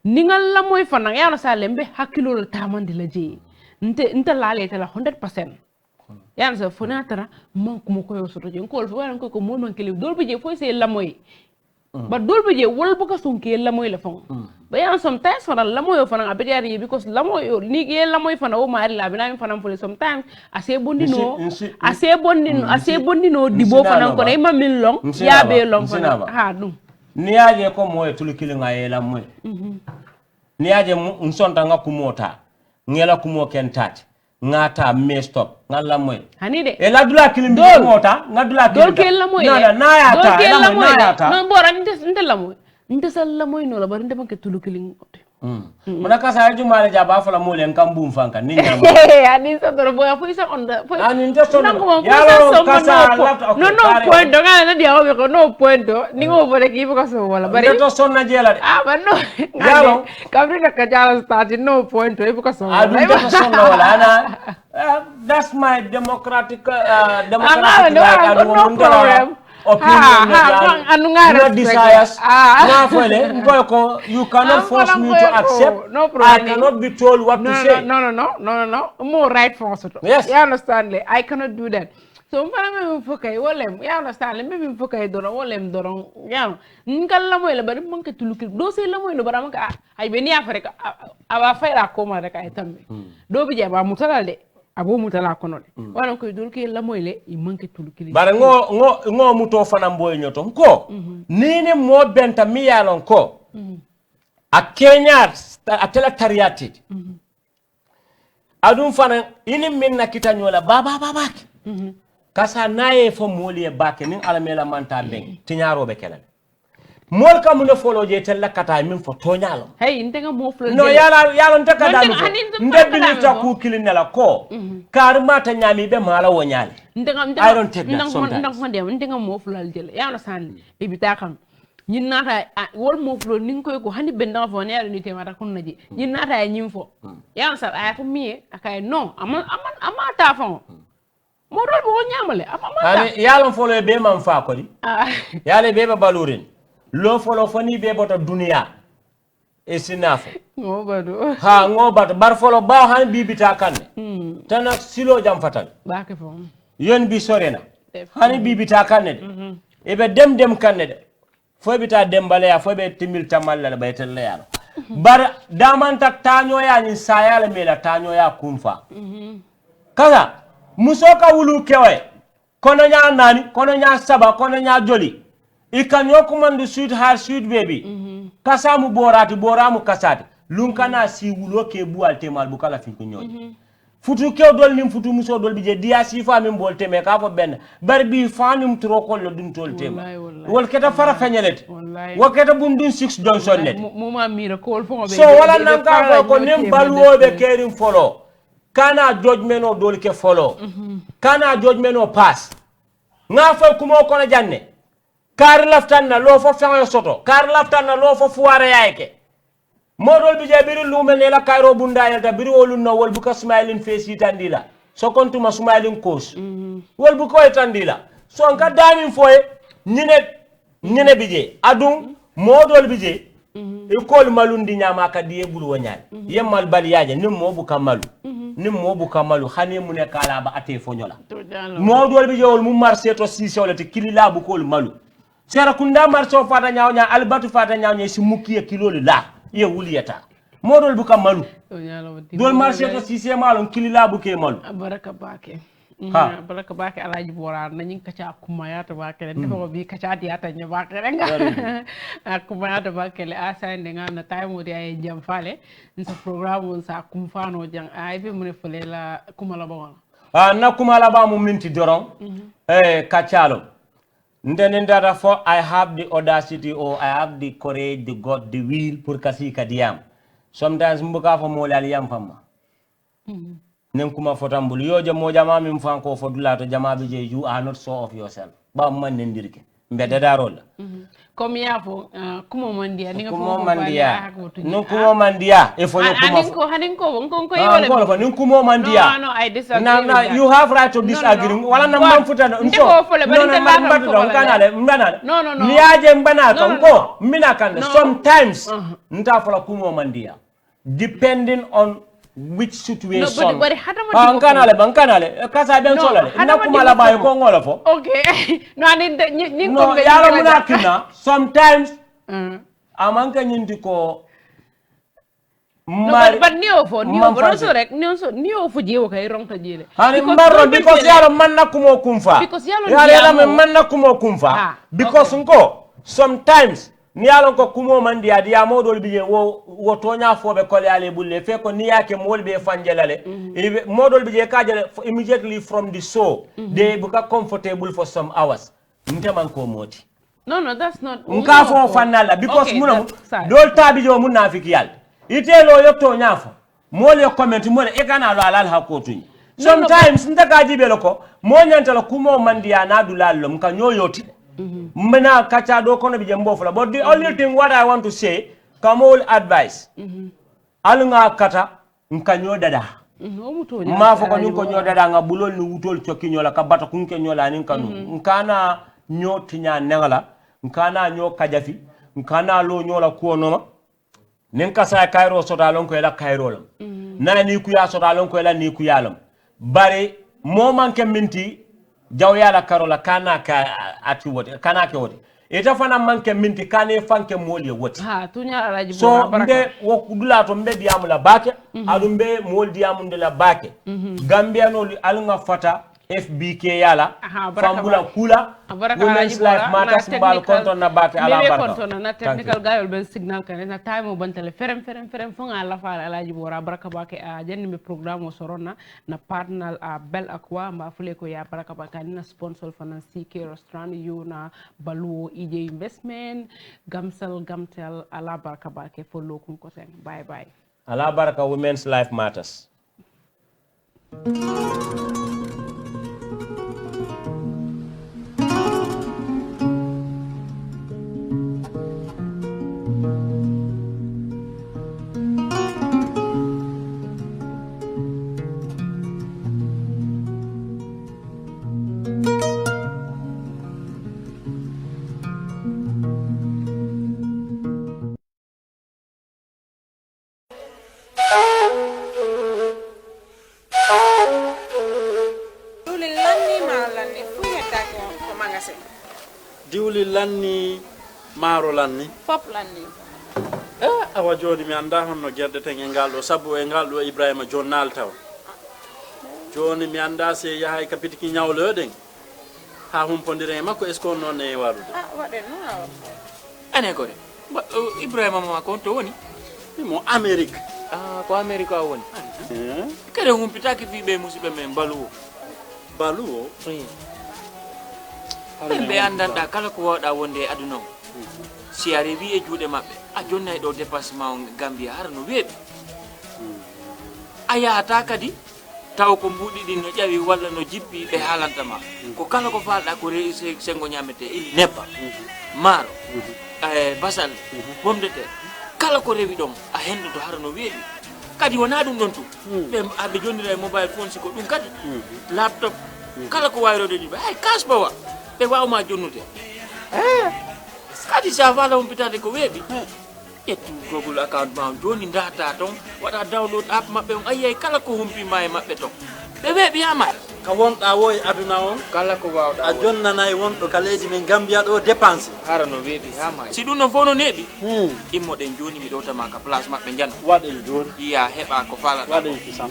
ni ngal la moy fana ya na sale mbe hakilo la tamandi la je nte la le ta la 100% ya na so fona tara man ko ko yo so to je ko ko mo man kele dol be je fo se la moy ba dol be je wol bu ka sonke la moy la fon ba yan sometimes fana la moy fana abedi because la moy ni ge la moy fana o mari la bina fana for sometimes ase bondino dibo fana ko ma min long ya be long fana ha dum ni yaje ko moy tulukili ngaye la moy ni yaje nsonta ngakumota ngela kumo kentati ngata me stop ngala moy hani de e la dula kilimbi mota ngadula kilimbi dol ke la moy na ya ta non bora nte la moy nte sal la moy no la bari nte banke tulukili mona kasaaju mare jaba fala mole ngambum fanka ni nyama ani so do boya fu isa on da ani nte so ya kasa no point do ngala na dia o ko no point do ni ngo bole ki ko so wala bari to sonna jela de ba no yalo kabri na ka jala start no point do ko so adu to sonna wala ana that's my democratic right no problem opinion desires you cannot force me to accept. No problem. I cannot be told what to say. No. More right for us. Yes. You understand? I cannot do that. So mpana mfukai wolem you understand me mfukai doro wolem doro ya ngalla moy la bari manke tuluki do se la moy no bara manka ay be ni afrika aba fayra ko ma rek ay tambe do bi je ba mutala de abo mutala kono de wana ko dulki la moy le i manke tuluki bare ngo muto fana mboy nyoto ko nini mo benta mi yalon ko a Kenya a tele tariyati adum fana ini minna kitanyola baba kasa naye fo moliye bake nin alamela manta beng tinyaro be kelal mol kam ne follow je tella kata min fo toñalo hey ndenga mo flo no yala ntaka dami ndebili ta ku kilinela ko kar mata nyami be mala wonyale I don't take that sometimes ndenga mo flo jele yala sandi bibi ta kam ñin nata wol mo flo ning koy ko hani be ndanga fo ne yalla ni temata kun naji ñin nata ñim fo yalla sa ay ko mi akay non ama ta fo mo dol bo ñamale ama yalla folo be man fa ko di yalla be ba balurin lo folo fani be bota dunia e sinafo ngobato bar folo ba han bibita kanne tan silo jam fatal baake fo yon bi sorena hani bibita kanne de e be dem kanne de fo bita dembale ya fo be timil tamal la baytel la yalo bar damanta taño ya ni sayala mela taño ya kumfa kaza musoka wulu kewe kono nya nani kono nya saba kono nya joli ikanyo kumandu sweet heart sweet baby kasamu boramu kasati lunkana si wulo ke bual temal bukala fin ko nyodi futu kew dol nim futu muso dol bije dia si fa min bol teme ka fo ben bar bi fanum tro ko lo dum tol tema wol keta fara fanyelet wol keta bum dun 6 johnson net moma mira ko fo be so wala nan ka fo ko nim balwo be kerim folo kana judgment o dol ke folo kana judgment o pass nga fo kumo ko na janne kar laftan na lo fo fengo soto kar laftan na lo fo fuare yayke modol bi je biri lumel ne la kayro bunda yalta biri wolun no wol bu ka smiling face tandila so kontuma smiling course wol bu ko tandila so nga damin foye ñine bi je adum modol bi je e kol malundi nyama ka diye bul wonyal yemal bal yaaje nim mo bu kamalu khane mu ne kala ba ate fonyola modol bi je wol mu marché to sisole te kilila bu kol malu sera kunda marso fata nyawnya albatu fata nyawnya si mukiye kiloli la ye wuliyata modol bu kam malu dol marché to sise malon kilila bu ke malu baraka bake alaji borar na nyin kacha kumayata bakele ndiko bi kacha diata nya bakele nga kumayata bakele asa ndenga na time di ay jam fale nsa programme sa kumfano jang ay be mun fele la kumala ba na kumala ba mu minti doron kachalo ndenen data for I have the audacity or I have the courage, the God, the will pour kasi kadiyam. Sometimes mbuka fo mo lali yam fama. Nem kuma fotambul yo jamo jama mi mfanko fodula to jama bi je you are not so of yourself. Ba man nendirke. Mbede darol. Comme yafo kuma mandia ninga fo mandia. No kuma mandia e fo yo kuma. Haninko nko yole. Ko ni kuma mandia. No, I disagree. Na you have right to disagree. Wala na mfuta no. No. Niaje mbana ka nko mina kan sometimes nta fola kuma mandia. Depending on which situation. No, but bankanale kasa ben solale na kuma la bayo ko ngolo fo. Okay. No, ni ko yaro muna kina sometimes amanka nyindi ko but niyo fo so rek niyo fo jewo kay ronta jele because yaro man na kumo kumfa yaro man na kumo kumfa because nko sometimes ni yalon ko kumo man dia modol biye wo tonya fobe ko yale bulle fe ko ni yake molbe fanjelale modol biye kajale immediately from the show they become comfortable for some hours nteman ko moti no that's not nka fo fanala because muna dol tabi jo munafiki yal itelo yokto nyafo mole comment mole e kana lo alal hakotu sometimes ndaka jibelo ko mo nyantala kumo man dia na dulalo mka nyoyoti mbena kacha do kono bi jembo fula but the only thing what I want to say kamol advice alunga kata nkanyo dada ma fo ko nko nyo dada nga bulol ni wutol cokki nyola ka bata kunke nyola nin kanu nkana nyo tinya nengala nkana nyo kajafi nkana lo nyola ko noma nen kasa kayro sodalon ko ela kayro lam na ni ku ya sodalon ko ela ni ku yalam bare mo manke minti jaw yala karola kana ka ati wote kana ke wote eta fana manke minti kane fanke moli wote tunya alaji so mbe wokudula to mbe diamu la bake adumbe mol diamu de la bake gambia no alunga fata FBK yala fambula kula Baraka Women's Life Matters mbal konton na bate ala baraka konton na technical gayol ben signal kan na time bantale ferem fonga la fala alaji bora baraka bake a jenni mi programme o sorona na partner a Bel Aqua ma fule ko ya baraka baka na sponsor fana CK restaurant yu na baluo EJ investment gamtel ala baraka bake fo lokum ko sen bye bye ala baraka Women's Life Matters diwli lanni maaro lanni fop lanni awa joni mi anda honno gerdeten e ngal ɗo sabu e ngal ɗo Ibrahima jonnal taw joni mi anda se yahay kapitiki ñawloyoɗen ha humpodire e makko est ce que on noon e warude waɗen noon ane ko de Ibrahima ma ko to woni mo Amérique ko Amérique a woni kede humpitaki fiɓe musidɓe men baluwo ɓe andanɗa kala ko wawɗa wonde e aduna o si a rewi e juuɗe maɓɓe a jonnay ɗo dépassement o Gambia hara no weeɓi a yahata kadi taw ko mbuɗi ɗin no ƴawi walla no jippi ɓe haalantama ko kala ko falɗa ko sengo ñamete ili nebba maaro basal pomme de terre kala ko rewi ɗon a hendoto hara no weeɓi kadi wona ɗum ɗon tu ɓe jonnira e mobile phone siko ɗum kadi laptop kala ko wayrode ɗiɓe hay kasbawa ɓe wawma jonnude kadi sa fala humpitade ko weeɓi ƴettu Google account ma joni data ton waɗa download app maɓɓe on ayiyay kala ko humpima e maɓɓe ton ɓe weeɓi hamata ka wonɗa wo e aduna on kala ko wawɗa a jonnanayi wonɗo ka leydi men Gambia ɗo dépense hara no weeɓi hama si ɗum non fof no neeɓi immoɗen joni mi ɗowtama ka place maɓɓe jana waɗen joni iya heɓa ko falaɗa waɗen kisam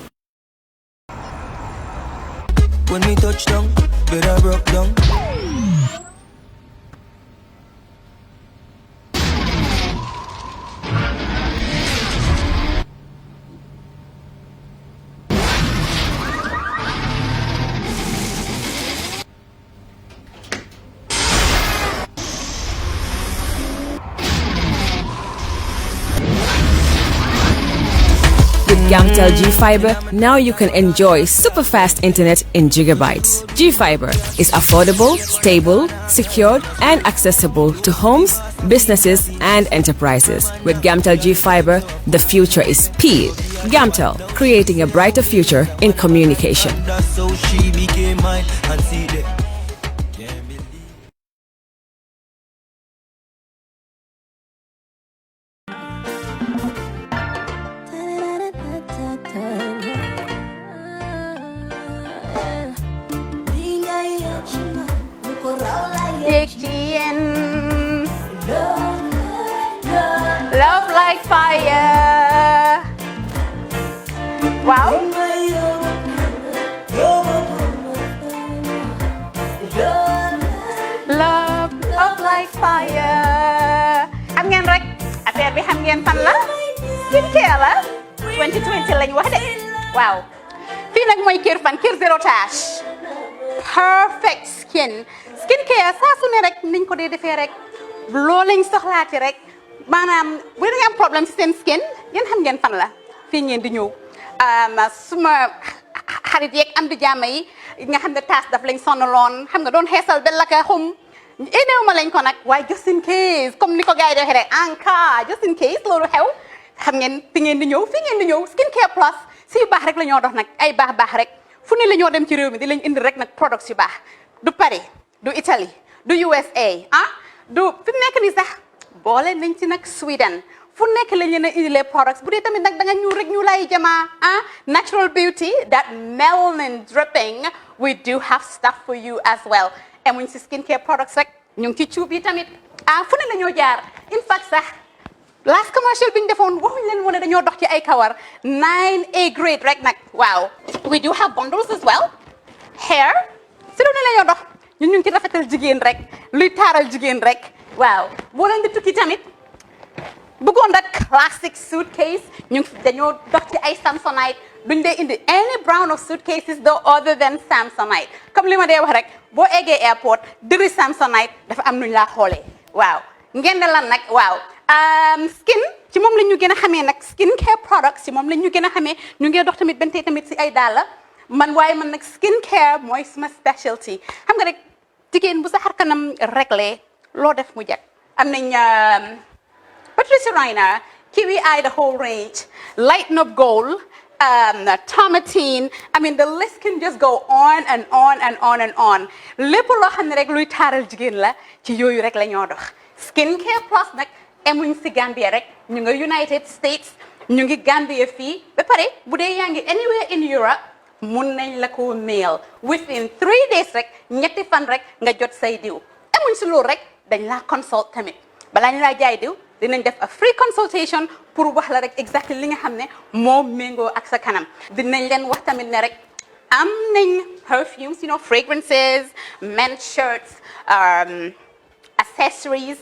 When we touch down, better broke down. Gamtel G-Fiber, now you can enjoy super fast internet in gigabytes. G-Fiber is affordable, stable, secured, and accessible to homes, businesses, and enterprises. With Gamtel G-Fiber, the future is speed. Gamtel, creating a brighter future in communication. That's how she became mine and see that. Love like fire. Wow. Love like fire. Xam ngeen rek affaire bi xam ngeen fan la skincare la 2020 lañ wax de waaw fii nag mooy kër fan kër zero tache perfect skincare saa su ne rek niñ ko dee defee rek loo lañ soxlaati rek maanaam bu dee am problème ci seen skin yéen xam ngeen fan la fii ngeen di ñëw suma xarit yeeg am di jàmm yi nga xam ne taas daf lañ sonaloon xam nga doon xeesal bel la ka xum éneew ma lañ ko nag waaye just in case comme ni ko gars yi di waxee rek en cas just in case loolu xew xam ngeen fi ngeen di ñëw skincare plus si yu baax rek la ñoo dox nag ay baax rek fu ne la ñoo dem ci réew mi di lañ indi rek nag products yu baax du Paris du Italie du USA du fi mu nekk nii sax boole nañ ci nag Sweden fu nekk lañ leen a indilee products bu dee tamit nag da nga ñuul rek ñu lay jamaa natural beauty that melanin dripping we do have stuff for you as well emuñ si skincare products rek ñu ngi ci cuub yi tamit fu ne la ñoo jaar in fact sax last commercial bi ñu defoon waxuñ leen woon ne dañoo dox ci ay kawar 9A grade rek nag waaw we do have bundles as well hair si lu ne la ñoo dox ñun ñu ngi ci rafetal jigéen rek luy taaral jigéen rek waaw boo leen di tukki tamit bëggoon rek classic suitcase ñu dañoo dox ci ay Samsonite duñ dee indi any brand of suitcases though other than Samsonite comme li ma dee wax rek boo eggee airport diri Samsonite dafa am nuñ laa xoolee waaw ngeen ne lan nag waaw skin ci moom la ñu gën a xamee nag skin care products ci moom la ñu gën a xamee ñu ngi dox tamit benn tey tamit si ay dàlla man waaye man nag skin care mooy suma specialty xam nga rek jigéen bu sa xar kanam réglé loo def mu jag am nañ Patricia Reina Kiwi Eye the whole range Lighten Up Gold Tomatine I mean the list can just go on and on and on and on lépp loo xam ne rek luy taaral jigéen la ci yooyu rek la ñoo dox skin care plus nag emuñ si Gambia rek ñu ngi United States ñu ngi Gambia fii ba pare bu dee yaa ngi anywhere in Europe mun nañ la ko mail within 3 days rek ñetti fan rek nga jot say diw emuñ si loolu rek dañ laa consult tamit balaa ñu laa jaay diw dinañ def a free consultation pour wax la rek exactly li nga xam ne moo méngoo ak sa kanam dinañ leen wax tamit ne rek am nañ perfumes fragrances men's shirts accessories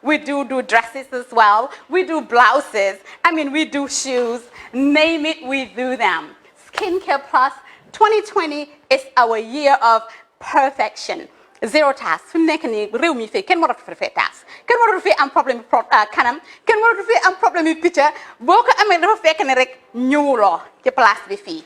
we do dresses as well we do blouses I mean we do shoes name it we do them Skincare Plus 2020 is our year of perfection zero task fi mu nekk nii réew mi fii kenn waratu fi task kenn waratu fi am problème kanam kenn waratu fi am problème yu picca boo ko amee dafa fekk ne rek ñëwuloo ci place bi fii